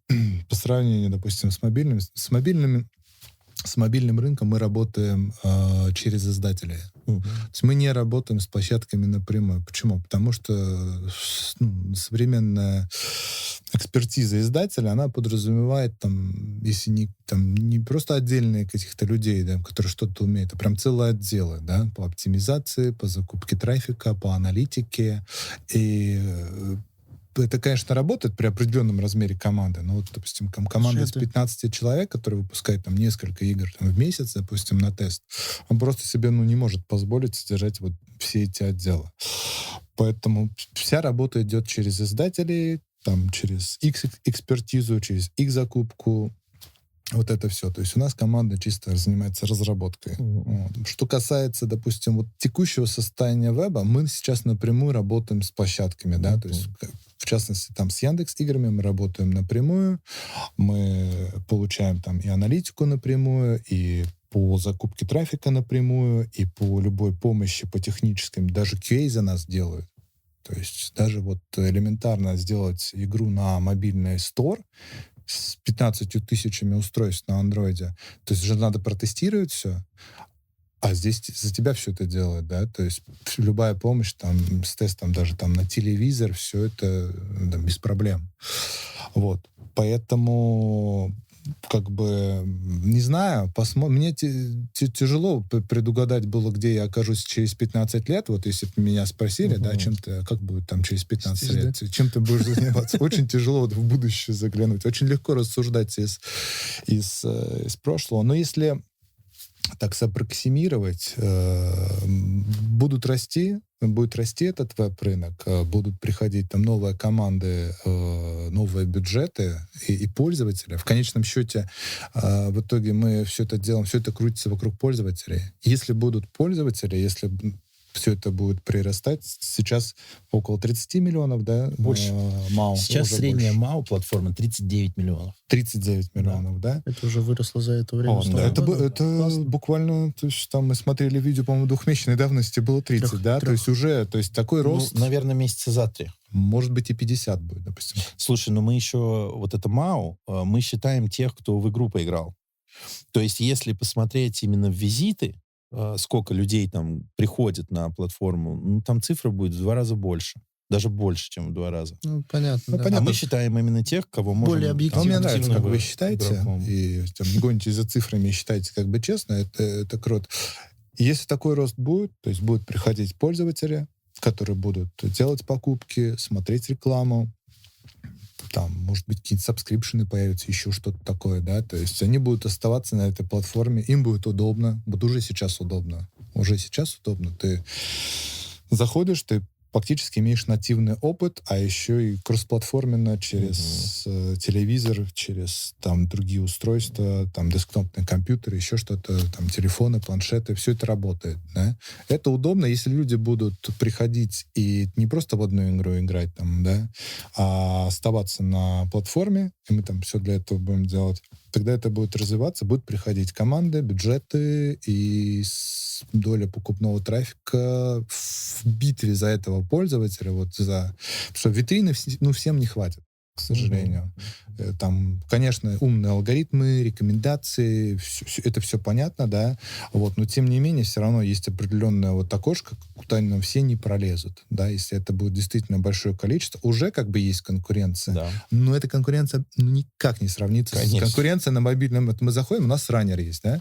[SPEAKER 1] по сравнению, допустим, с мобильным рынком мы работаем через издателей.
[SPEAKER 2] Мгм.
[SPEAKER 1] То есть мы не работаем с площадками напрямую. Почему? Потому что современная экспертиза издателя, она подразумевает там, если не просто отдельные каких-то людей, да, которые что-то умеют, а прям целые отделы, да, по оптимизации, по закупке трафика, по аналитике. И это, конечно, работает при определенном размере команды. Но вот, допустим, команда из 15 человек, которая выпускает там несколько игр там, в месяц, допустим, на тест, он просто себе не может позволить содержать вот все эти отделы. Поэтому вся работа идет через издателей, там, через их экспертизу, через их закупку. Вот это все. То есть у нас команда чисто занимается разработкой. Вот. Что касается, допустим, вот текущего состояния веба, мы сейчас напрямую работаем с площадками, да, то есть в частности там с Яндекс.Играми мы работаем напрямую, мы получаем там и аналитику напрямую, и по закупке трафика напрямую, и по любой помощи по техническим, даже QA за нас делают. То есть даже вот элементарно сделать игру на мобильный стор с 15 тысячами устройств на андроиде. То есть уже надо протестировать все, а здесь за тебя все это делают, да, то есть любая помощь там с тестом даже там на телевизор, все это там, без проблем. Вот. Поэтому как бы, не знаю, мне тяжело предугадать было, где я окажусь через 15 лет. Вот если бы меня спросили, да, как будет там через 15 лет, чем ты будешь заниматься? Очень тяжело в будущее заглянуть. Очень легко рассуждать из прошлого. Но если так саппроксимировать, будет расти этот веб-рынок, будут приходить там новые команды, новые бюджеты и пользователи. В конечном счете, в итоге мы все это делаем, все это крутится вокруг пользователей. Если будут пользователи, если все это будет прирастать. Сейчас около 30 миллионов, да?
[SPEAKER 2] Больше.
[SPEAKER 1] МАУ.
[SPEAKER 2] Сейчас
[SPEAKER 1] уже
[SPEAKER 2] средняя
[SPEAKER 1] больше.
[SPEAKER 2] МАУ платформа 39 миллионов.
[SPEAKER 1] 39 миллионов, да?
[SPEAKER 3] Это уже выросло за это время.
[SPEAKER 1] Вот,
[SPEAKER 3] с
[SPEAKER 2] да.
[SPEAKER 3] того года.
[SPEAKER 1] это
[SPEAKER 3] Классно.
[SPEAKER 1] буквально, то есть там мы смотрели видео, по-моему, двухмесячной давности было 30, да? То есть уже, то есть такой рост,
[SPEAKER 2] Ну, наверное, месяца за 3.
[SPEAKER 1] может быть, и 50 будет, допустим.
[SPEAKER 2] Слушай, ну мы еще, вот это МАУ, мы считаем тех, кто в игру поиграл. То есть если посмотреть именно в визиты, сколько людей там приходит на платформу, ну, там цифра будет в 2 раза больше. Даже больше, чем в 2 раза.
[SPEAKER 3] Ну, понятно,
[SPEAKER 1] Ну,
[SPEAKER 3] да.
[SPEAKER 1] понятно.
[SPEAKER 2] А мы считаем именно тех, кого можем...
[SPEAKER 3] Более
[SPEAKER 1] Ну,
[SPEAKER 3] объективно.
[SPEAKER 1] мне нравится, как
[SPEAKER 2] активного
[SPEAKER 1] вы считаете,
[SPEAKER 2] игроком.
[SPEAKER 1] и там, не гонитесь за цифрами, считайте как бы честно, это круто. И если такой рост будет, то есть будут приходить пользователи, которые будут делать покупки, смотреть рекламу, там, может быть, какие-то сабскрипшены появятся, еще что-то такое, да, то есть они будут оставаться на этой платформе, им будет удобно, вот уже сейчас удобно, ты заходишь, ты фактически имеешь нативный опыт, а еще и кроссплатформенно через телевизор, через там другие устройства, там десктопные компьютеры, еще что-то, там телефоны, планшеты, все это работает, да. Это удобно, если люди будут приходить и не просто в одну игру играть, там, да, а оставаться на платформе, и мы там все для этого будем делать, тогда это будет развиваться, будут приходить команды, бюджеты и доля покупного трафика в битве за этого пользователя, вот за... Потому что витрины всем не хватит, к сожалению. Там, конечно, умные алгоритмы, рекомендации, это все понятно, да, вот, но тем не менее все равно есть определенное вот окошко, куда нам все не пролезут, да, если это будет действительно большое количество, уже как бы есть конкуренция,
[SPEAKER 2] Да.
[SPEAKER 1] но эта конкуренция никак не сравнится
[SPEAKER 2] Конечно.
[SPEAKER 1] с конкуренцией на мобильном. Вот мы заходим, у нас раннер есть, да,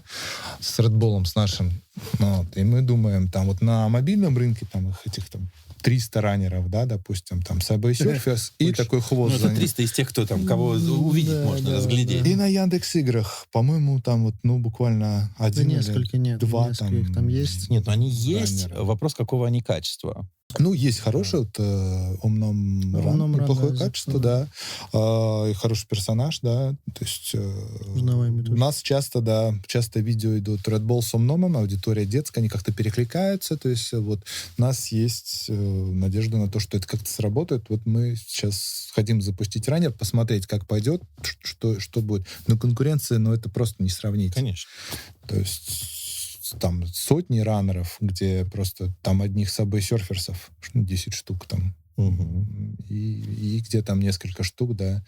[SPEAKER 1] с Red Bull, с нашим, вот, и мы думаем, там вот на мобильном рынке там их этих там 300 раннеров, да, допустим, там Subway Surfers и такой хвост.
[SPEAKER 2] Ну,
[SPEAKER 1] за
[SPEAKER 2] это
[SPEAKER 1] ним.
[SPEAKER 2] 300 из тех, кто там, кого увидеть
[SPEAKER 3] Да,
[SPEAKER 2] можно,
[SPEAKER 3] да,
[SPEAKER 2] разглядеть.
[SPEAKER 3] да.
[SPEAKER 1] И на Яндекс.Играх, по-моему, там вот, ну, буквально
[SPEAKER 3] Да
[SPEAKER 1] один
[SPEAKER 3] несколько
[SPEAKER 1] или
[SPEAKER 3] нет,
[SPEAKER 1] два
[SPEAKER 3] несколько их там есть.
[SPEAKER 2] Нет, ну они есть.
[SPEAKER 1] раннера.
[SPEAKER 2] Вопрос, какого они качества.
[SPEAKER 1] Ну, есть хороший вот Омном Ран,
[SPEAKER 3] Омном Ран,
[SPEAKER 1] неплохое
[SPEAKER 3] да,
[SPEAKER 1] качество, да. И хороший персонаж, да. То есть
[SPEAKER 3] Узнаваемый
[SPEAKER 1] у
[SPEAKER 3] тоже.
[SPEAKER 1] нас часто видео идут Red Bull с Омномом, аудитория детская, они как-то перекликаются. То есть вот у нас есть надежда на то, что это как-то сработает. Вот мы сейчас хотим запустить раннер, посмотреть, как пойдет, что будет. Но конкуренция, ну, это просто не сравнить.
[SPEAKER 2] Конечно.
[SPEAKER 1] То есть там сотни раннеров, где просто там одних Subway Surfers'ов 10 штук там, и где там несколько штук, да.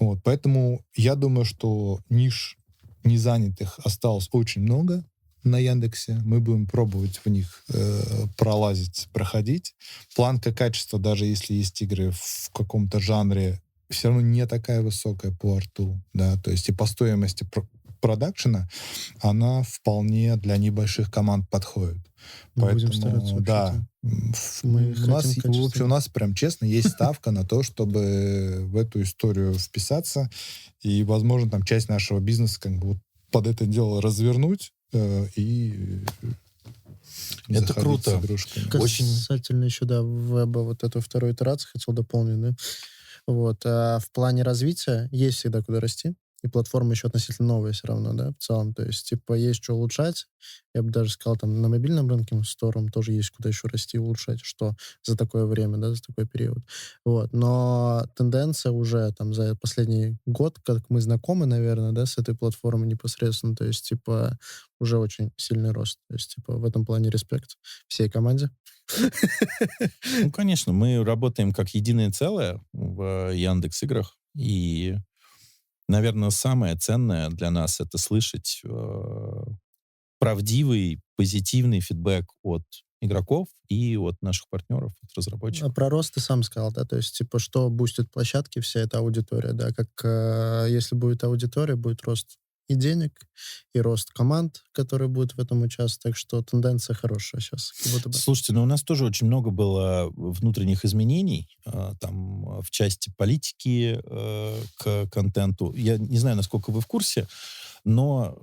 [SPEAKER 1] Вот, поэтому я думаю, что ниш незанятых осталось очень много на Яндексе. Мы будем пробовать в них пролазить, проходить. Планка качества, даже если есть игры в каком-то жанре, все равно не такая высокая по арту, да, то есть и по стоимости продакшена, она вполне для небольших команд подходит.
[SPEAKER 3] Мы будем стараться
[SPEAKER 1] да,
[SPEAKER 3] вообще-то. Мы
[SPEAKER 1] у нас прям честно есть ставка на то, чтобы в эту историю вписаться и, возможно, там часть нашего бизнеса как бы вот под это дело развернуть и
[SPEAKER 2] Это
[SPEAKER 1] заходить
[SPEAKER 2] круто.
[SPEAKER 1] с игрушками.
[SPEAKER 3] Касательно еще, да, веба, вот эту вторую итерацию хотел дополнить, да. Вот. А в плане развития есть всегда куда расти. И платформа еще относительно новая все равно, да, в целом. То есть, типа, есть что улучшать. Я бы даже сказал, там, на мобильном рынке, с Тором тоже есть куда еще расти и улучшать, что за такое время, да, за такой период. Вот. Но тенденция уже, там, за последний год, как мы знакомы, наверное, да, с этой платформой непосредственно, то есть, типа, уже очень сильный рост. То есть, типа, в этом плане респект всей команде.
[SPEAKER 2] Ну, конечно, мы работаем как единое целое в Яндекс.Играх, и, наверное, самое ценное для нас — это слышать правдивый, позитивный фидбэк от игроков и от наших партнеров, от
[SPEAKER 3] А
[SPEAKER 2] разработчиков.
[SPEAKER 3] про рост ты сам сказал, да, то есть, типа, что бустит площадки, вся эта аудитория, да, как если будет аудитория, будет рост и денег, и рост команд, которые будут в этом участвовать, так что тенденция хорошая сейчас, как будто бы.
[SPEAKER 2] Слушайте, ну у нас тоже очень много было внутренних изменений там в части политики к контенту. Я не знаю, насколько вы в курсе, но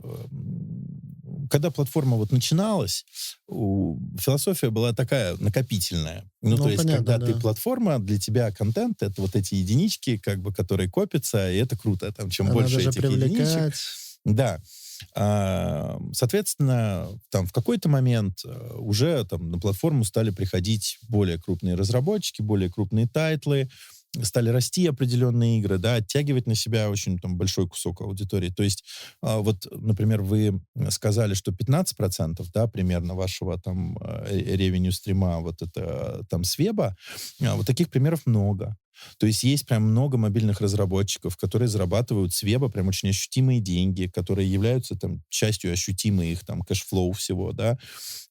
[SPEAKER 2] когда платформа вот начиналась, философия была такая накопительная. Ну, то есть,
[SPEAKER 3] понятно,
[SPEAKER 2] когда
[SPEAKER 3] да.
[SPEAKER 2] ты платформа, для тебя контент — это вот эти единички, как бы, которые копятся, и это круто. Там, чем
[SPEAKER 3] А
[SPEAKER 2] больше
[SPEAKER 3] надо же
[SPEAKER 2] этих единичек...
[SPEAKER 3] привлекать.
[SPEAKER 2] Да. Соответственно, там в какой-то момент уже там на платформу стали приходить более крупные разработчики, более крупные тайтлы, стали расти определенные игры, да, оттягивать на себя очень там большой кусок аудитории. То есть, вот, например, вы сказали, что 15%, да, примерно вашего там ревеню стрима, вот это там с веба, вот таких примеров много. То есть есть прям много мобильных разработчиков, которые зарабатывают с веба прям очень ощутимые деньги, которые являются там частью ощутимой их там кэшфлоу всего, да.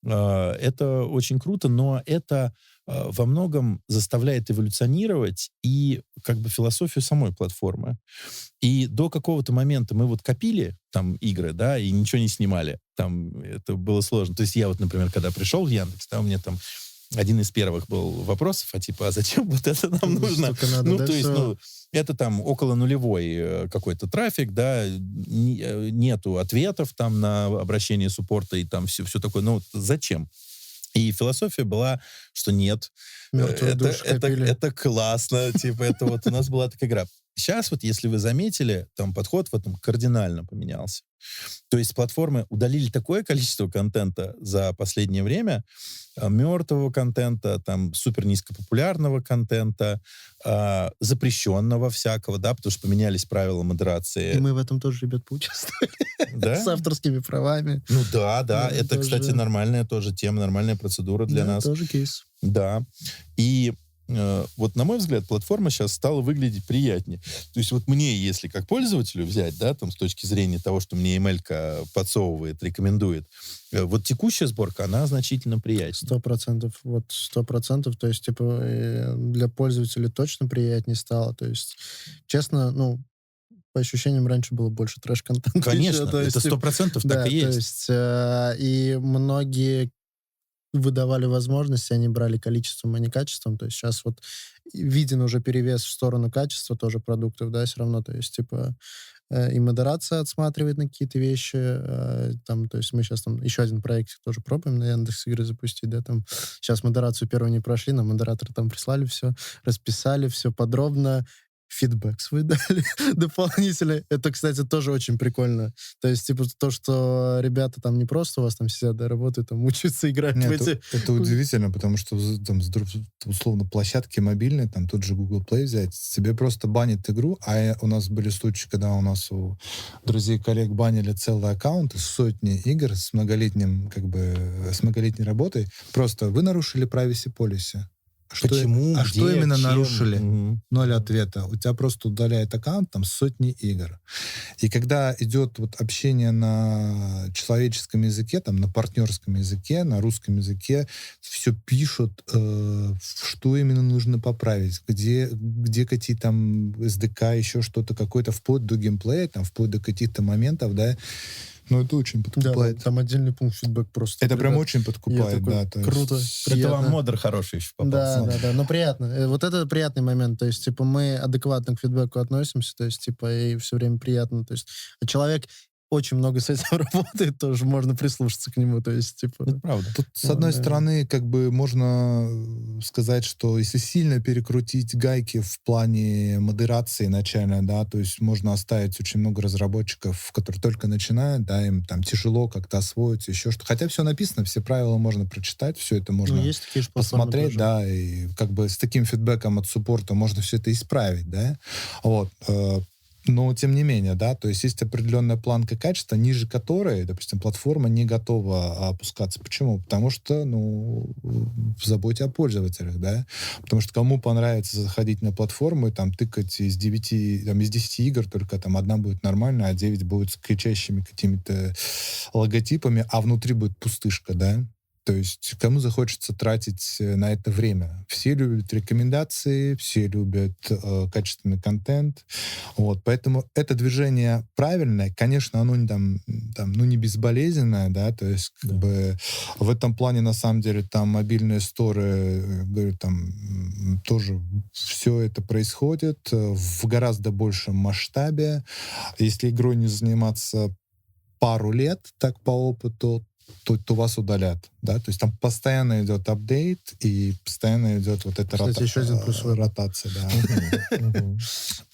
[SPEAKER 2] Это очень круто, но это во многом заставляет эволюционировать и как бы философию самой платформы. И до какого-то момента мы вот копили там игры, да, и ничего не снимали. Там это было сложно. То есть я вот, например, когда пришел в Яндекс, да, у меня там один из первых был вопросов, а зачем вот это нам нужно?
[SPEAKER 3] Надо,
[SPEAKER 2] Ну,
[SPEAKER 3] да,
[SPEAKER 2] то есть,
[SPEAKER 3] всё.
[SPEAKER 2] это там около нулевой какой-то трафик, да, нету ответов там на обращение суппорта и там все такое. Ну, вот зачем? И философия была, что нет,
[SPEAKER 3] Мертвые души копили.
[SPEAKER 2] это классно, типа, это вот у нас была такая игра. Сейчас вот, если вы заметили, там подход в этом кардинально поменялся. То есть с платформы удалили такое количество контента за последнее время, мертвого контента, там, супер низкопопулярного контента, запрещенного всякого, да, потому что поменялись правила
[SPEAKER 3] И
[SPEAKER 2] модерации.
[SPEAKER 3] мы в этом тоже, ребят, поучаствовали.
[SPEAKER 2] Да?
[SPEAKER 3] С авторскими правами.
[SPEAKER 2] Ну да,
[SPEAKER 3] Да,
[SPEAKER 2] это,
[SPEAKER 3] тоже.
[SPEAKER 2] кстати, нормальная тоже тема, нормальная процедура для
[SPEAKER 3] Да,
[SPEAKER 2] нас.
[SPEAKER 3] тоже кейс.
[SPEAKER 2] Да. И вот, на мой взгляд, платформа сейчас стала выглядеть приятнее. То есть вот мне, если как пользователю взять, да, там, с точки зрения того, что мне ML-ка подсовывает, рекомендует, вот текущая сборка, она значительно приятнее.
[SPEAKER 3] 100%. Вот 100%. То есть, типа, для пользователей точно приятнее стало. То есть, честно, ну, по ощущениям, раньше было больше трэш-контента.
[SPEAKER 2] Конечно,
[SPEAKER 3] еще. То есть,
[SPEAKER 2] это 100%
[SPEAKER 3] да,
[SPEAKER 2] так и
[SPEAKER 3] то
[SPEAKER 2] есть.
[SPEAKER 3] есть, и многие выдавали возможности, они брали количеством, а не качеством. То есть сейчас вот виден уже перевес в сторону качества тоже продуктов, да, все равно. То есть, типа, и модерация отсматривает на какие-то вещи. Там, то есть мы сейчас там еще один проект тоже пробуем на Яндекс.Игры запустить, да, там сейчас модерацию первую не прошли, нам модераторы там прислали все, расписали все подробно, фидбэк свой дали дополнительно. Это, кстати, тоже очень прикольно. То есть, типа, то, что ребята там не просто у вас там сидят, да, работают, там учатся играть в
[SPEAKER 1] Нет,
[SPEAKER 3] эти...
[SPEAKER 1] это удивительно, потому что там, условно, площадки мобильные, там тот же Google Play взять, тебе просто банит игру, у нас были случаи, когда у нас у друзей, коллег банили целые аккаунты, сотни игр с многолетним, как бы, с многолетней работой. Просто вы нарушили privacy policy.
[SPEAKER 2] Почему?
[SPEAKER 1] Что
[SPEAKER 2] Где?
[SPEAKER 1] именно
[SPEAKER 2] Чем?
[SPEAKER 1] нарушили?
[SPEAKER 2] Мгм.
[SPEAKER 1] Ноль ответа. У тебя просто удаляет аккаунт, там сотни игр. И когда идет вот общение на человеческом языке, там на партнерском языке, на русском языке, все пишут, что именно нужно поправить, где какие там SDK, еще что-то какое-то, вплоть до геймплея, там, вплоть до каких-то моментов, да. Ну, это очень
[SPEAKER 3] Да,
[SPEAKER 1] подкупает.
[SPEAKER 3] там отдельный пункт фидбэк просто.
[SPEAKER 1] Это прям
[SPEAKER 3] ребят.
[SPEAKER 1] очень подкупает,
[SPEAKER 3] такой,
[SPEAKER 1] да. то есть-
[SPEAKER 3] круто.
[SPEAKER 2] Это
[SPEAKER 3] приятно.
[SPEAKER 2] вам модер хороший еще попался.
[SPEAKER 3] Да, но приятно. Вот это приятный момент. То есть, типа, мы адекватно к фидбэку относимся, то есть, типа, и все время приятно. То есть, человек очень много с этим работает, тоже можно прислушаться к нему. То есть, типа...
[SPEAKER 2] Это правда.
[SPEAKER 1] Тут, с одной
[SPEAKER 3] да.
[SPEAKER 1] стороны, как бы можно сказать, что если сильно перекрутить гайки в плане модерации начальной, да, то есть можно оставить очень много разработчиков, которые только начинают, да, им там тяжело как-то освоиться, еще что-то. Хотя все написано, все правила можно прочитать, все это можно
[SPEAKER 3] Ну, есть такие же платформы
[SPEAKER 1] посмотреть,
[SPEAKER 3] тоже.
[SPEAKER 1] да, и как бы с таким фидбэком от суппорта можно все это исправить, да, вот. Но, тем не менее, да, то есть определенная планка качества, ниже которой, допустим, платформа не готова опускаться. Почему? Потому что, ну, в заботе о пользователях, да. Потому что кому понравится заходить на платформу и там тыкать из 10 игр, только там одна будет нормальная, а 9 будет с кричащими какими-то логотипами, а внутри будет пустышка, да. То есть кому захочется тратить на это время? Все любят рекомендации, все любят качественный контент. Вот, поэтому это движение правильное. Конечно, оно не безболезненное, да, то есть как бы в этом плане, на самом деле, там мобильные сторы, говорю, там тоже все это происходит в гораздо большем масштабе. Если игрой не заниматься пару лет, так по опыту, то вас удалят, да, то есть там постоянно идет апдейт и постоянно идет вот эта
[SPEAKER 3] Кстати, еще один плюс в этом.
[SPEAKER 1] ротация, да.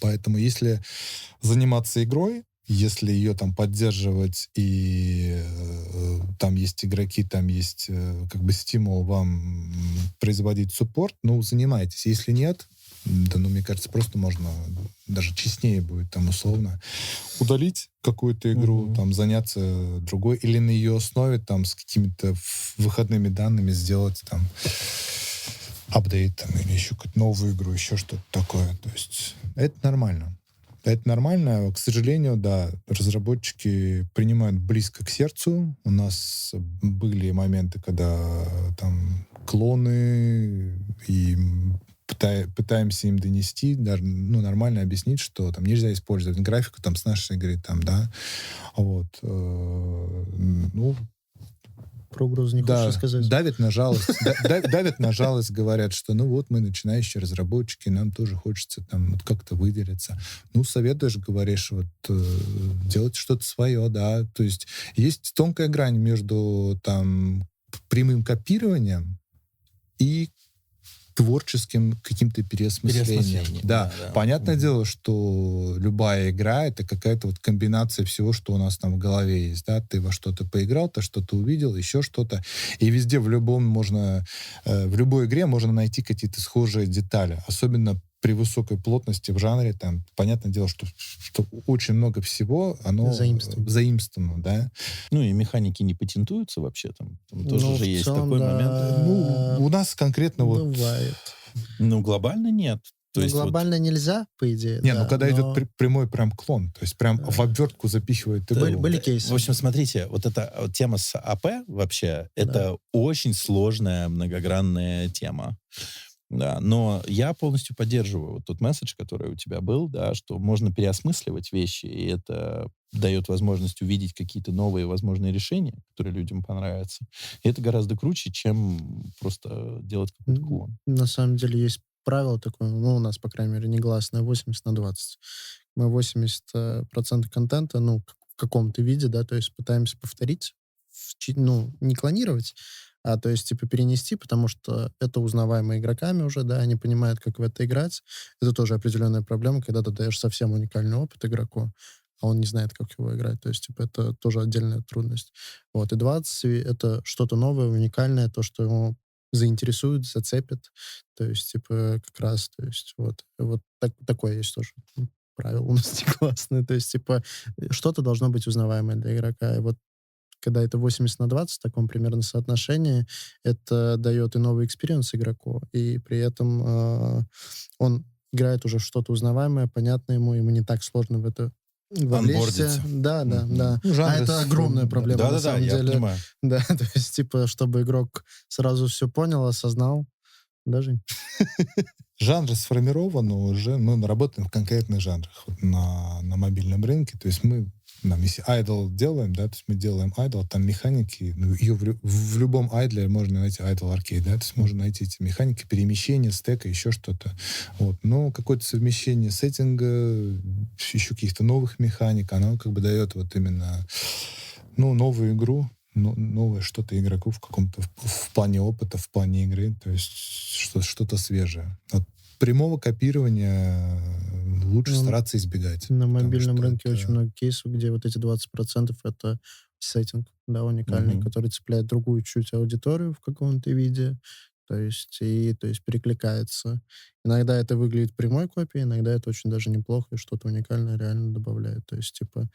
[SPEAKER 1] Поэтому если заниматься игрой, если ее там поддерживать, и там есть игроки, там есть как бы стимул вам производить суппорт, ну, занимайтесь. Если нет, да, ну, мне кажется, просто можно даже честнее будет там условно удалить какую-то игру, там заняться другой, или на ее основе там с какими-то выходными данными сделать там апдейт там, или еще какую-то новую игру, еще что-то такое. То есть это нормально. Это нормально. К сожалению, да, разработчики принимают близко к сердцу. У нас были моменты, когда там клоны, и пытаемся им донести, даже, ну, нормально объяснить, что там нельзя использовать графику там с нашей игры, там, да. Вот. Ну,
[SPEAKER 3] Про угрозу не
[SPEAKER 1] да,
[SPEAKER 3] хочешь сказать?
[SPEAKER 1] давят на жалость. Давят на жалость, говорят, что ну вот мы начинающие разработчики, нам тоже хочется там вот как-то выделиться. Ну, советуешь, говоришь, вот делать что-то свое, да. То есть есть тонкая грань между там прямым копированием и творческим каким-то переосмыслением. Да. Понятное дело, что любая игра — это какая-то вот комбинация всего, что у нас там в голове есть. Да? Ты во что-то поиграл, ты что-то увидел, еще что-то. И везде в любой игре можно найти какие-то схожие детали. Особенно при высокой плотности в жанре, там, понятное дело, что очень много всего, оно заимствовано, да.
[SPEAKER 2] Ну, и механики не патентуются вообще, там тоже же есть такой момент.
[SPEAKER 1] Ну, у нас конкретно вот...
[SPEAKER 3] Бывает.
[SPEAKER 2] Ну, глобально нет. То есть
[SPEAKER 3] глобально нельзя, по идее.
[SPEAKER 1] Не, ну когда идет прямой прям клон, то есть прям в обвертку запихивает игру.
[SPEAKER 3] Были кейсы.
[SPEAKER 2] В общем, смотрите, вот эта тема с АП вообще, это очень сложная, многогранная тема. Да, но я полностью поддерживаю вот тот месседж, который у тебя был, да, что можно переосмысливать вещи, и это дает возможность увидеть какие-то новые возможные решения, которые людям понравятся. И это гораздо круче, чем просто делать какой-то клон.
[SPEAKER 3] На самом деле есть правило такое, ну, у нас, по крайней мере, негласное, 80/20. Мы 80% контента, ну, в каком-то виде, да, то есть пытаемся повторить, ну, не клонировать, а то есть, типа, перенести, потому что это узнаваемо игроками уже, да, они понимают, как в это играть. Это тоже определенная проблема, когда ты даешь совсем уникальный опыт игроку, а он не знает, как его играть. То есть, типа, это тоже отдельная трудность. Вот. И 20 — это что-то новое, уникальное, то, что ему заинтересует, зацепит. То есть, типа, как раз, то есть, вот такое есть тоже правило у нас классное. То есть, типа, что-то должно быть узнаваемое для игрока. И вот когда это 80/20 в таком примерно соотношении, это дает и новый экспириенс игроку, и при этом он играет уже в что-то узнаваемое, понятное ему не так сложно в это вовлечься. Да.
[SPEAKER 1] Ну,
[SPEAKER 3] А это огромная проблема, на самом деле.
[SPEAKER 2] Я понимаю.
[SPEAKER 3] Да, то есть, типа, чтобы игрок сразу все понял, осознал. Даже
[SPEAKER 1] Жанры сформированы уже, мы работаем в конкретных жанрах на мобильном рынке, то есть мы если idle делаем, да, то есть мы делаем idle, там механики, ну, ее в любом айдле можно найти idle arcade, да, то есть можно найти эти механики перемещения, стека, еще что-то. Вот. Но какое-то совмещение сеттинга, еще каких-то новых механик, оно как бы дает вот именно, ну, новую игру, новое что-то игроку в каком-то в плане опыта, в плане игры, то есть что-то свежее. От прямого копирования лучше стараться избегать.
[SPEAKER 3] на мобильном рынке очень много кейсов, где вот эти 20% это сеттинг, да, уникальный, который цепляет другую чуть аудиторию в каком-то виде, то есть перекликается. Иногда это выглядит прямой копией, иногда это очень даже неплохо, и что-то уникальное реально добавляет. То есть, типа,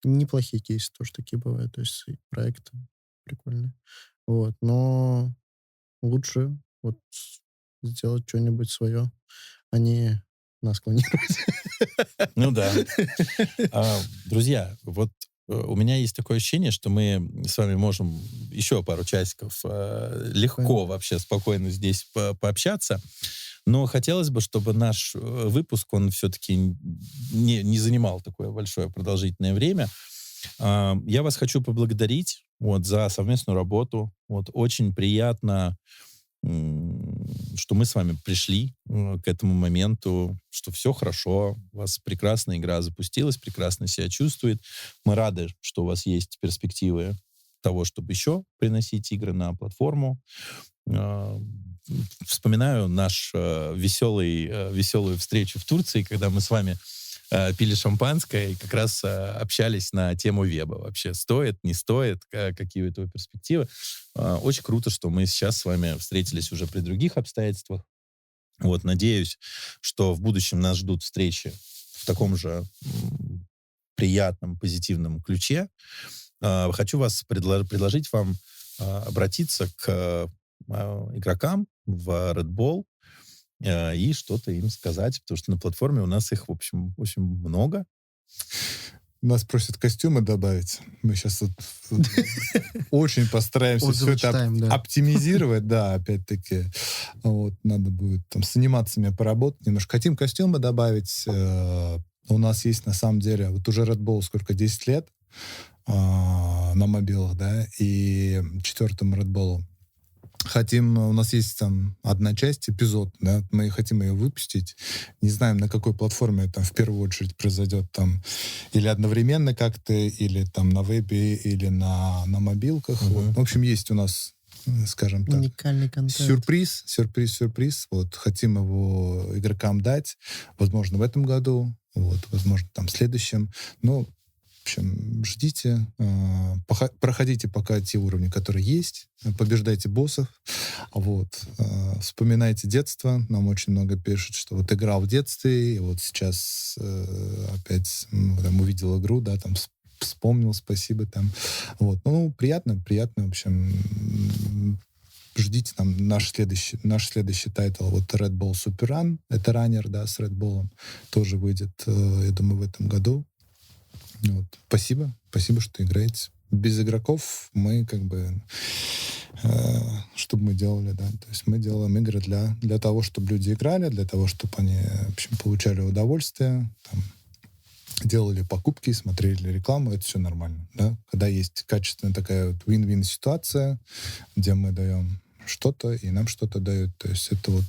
[SPEAKER 3] неплохие кейсы тоже такие бывают, то есть и проекты прикольные. Вот, но лучше вот сделать что-нибудь свое, а не нас клонировать.
[SPEAKER 2] Ну да. Друзья, вот у меня есть такое ощущение, что мы с вами можем еще пару часиков легко вообще спокойно здесь пообщаться. Но хотелось бы, чтобы наш выпуск, он все-таки не занимал такое большое продолжительное время. Я вас хочу поблагодарить за совместную работу. Очень приятно, что мы с вами пришли к этому моменту, что все хорошо, у вас прекрасная игра запустилась, прекрасно себя чувствует. Мы рады, что у вас есть перспективы того, чтобы еще приносить игры на платформу. Вспоминаю нашу веселую встречу в Турции, когда мы с вами пили шампанское и как раз общались на тему веба. Вообще, стоит, не стоит, какие у этого перспективы. Очень круто, что мы сейчас с вами встретились уже при других обстоятельствах. Вот, надеюсь, что в будущем нас ждут встречи в таком же приятном, позитивном ключе. Хочу вас предложить вам обратиться к игрокам в Red Bull и что-то им сказать, потому что на платформе у нас их, в общем, очень много.
[SPEAKER 1] Нас просят костюмы добавить. Мы сейчас очень постараемся все это оптимизировать. Да, опять-таки. Вот, надо будет там с анимациями поработать немножко. Хотим костюмы добавить. У нас есть, на самом деле, вот уже Red Bull сколько, 10 лет на мобилах, да, и 4-му Red Bull. У нас есть там одна часть, эпизод, да, мы хотим ее выпустить. Не знаем, на какой платформе это в первую очередь произойдет там. Или одновременно как-то, или там на вебе, или на мобилках. Вот. В общем, есть у нас, скажем так,
[SPEAKER 3] уникальный контент.
[SPEAKER 1] Сюрприз. Вот, хотим его игрокам дать. Возможно, в этом году, вот, возможно, там в следующем. Ну, в общем, ждите, проходите пока те уровни, которые есть, побеждайте боссов, вот, вспоминайте детство. Нам очень много пишут, что вот играл в детстве, и вот сейчас опять там, увидел игру, да, там вспомнил, спасибо там. Вот, ну, приятно, в общем, ждите там наш следующий тайтл, вот Red Bull Super Run, это раннер, да, с Red Bull, тоже выйдет, я думаю, в этом году. Вот. Спасибо, что играете. Без игроков мы как бы... что бы мы делали, да? То есть мы делаем игры для того, чтобы люди играли, для того, чтобы они, в общем, получали удовольствие, там, делали покупки, смотрели рекламу, это все нормально, да? Когда есть качественная такая вот win-win ситуация, где мы даем что-то, и нам что-то дают. То есть это вот...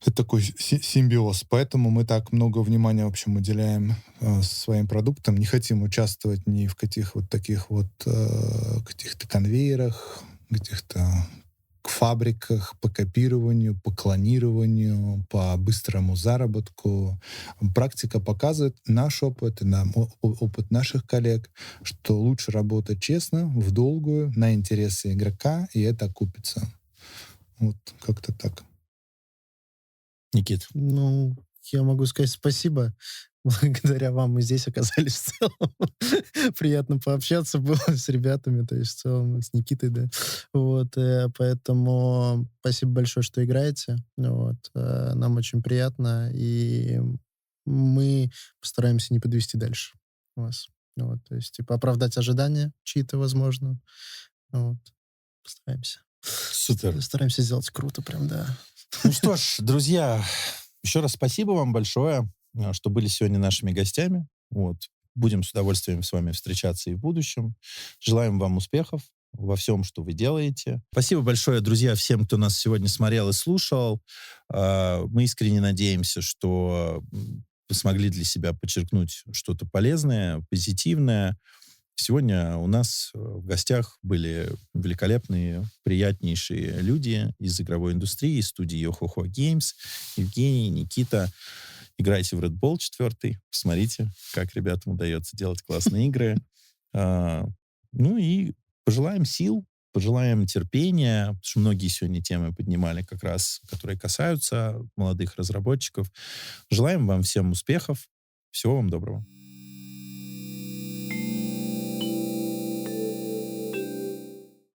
[SPEAKER 1] Это такой симбиоз. Поэтому мы так много внимания, в общем, уделяем своим продуктам. Не хотим участвовать ни в каких вот таких вот каких-то конвейерах, каких-то фабриках по копированию, по клонированию, по быстрому заработку. Практика показывает, наш опыт, опыт наших коллег, что лучше работать честно, в долгую, на интересы игрока, и это окупится. Вот как-то так.
[SPEAKER 2] Никит.
[SPEAKER 3] Ну, я могу сказать спасибо. Благодаря вам мы здесь оказались в целом. Приятно пообщаться было с ребятами, то есть в целом с Никитой, да. Вот, поэтому спасибо большое, что играете. Вот, нам очень приятно, и мы постараемся не подвести дальше вас. Вот, то есть, типа, оправдать ожидания чьи-то, возможно. Вот, постараемся.
[SPEAKER 2] Супер.
[SPEAKER 3] Стараемся сделать круто прям, да.
[SPEAKER 2] Ну что ж, друзья, еще раз спасибо вам большое, что были сегодня нашими гостями. Вот. Будем с удовольствием с вами встречаться и в будущем. Желаем вам успехов во всем, что вы делаете. Спасибо большое, друзья, всем, кто нас сегодня смотрел и слушал. Мы искренне надеемся, что вы смогли для себя подчеркнуть что-то полезное, позитивное. Сегодня у нас в гостях были великолепные, приятнейшие люди из игровой индустрии, из студии Yohoho Games. Евгений, Никита. Играйте в Red Bull 4. Посмотрите, как ребятам удается делать классные игры. Ну и пожелаем сил, пожелаем терпения, потому что многие сегодня темы поднимали как раз, которые касаются молодых разработчиков. Желаем вам всем успехов. Всего вам доброго.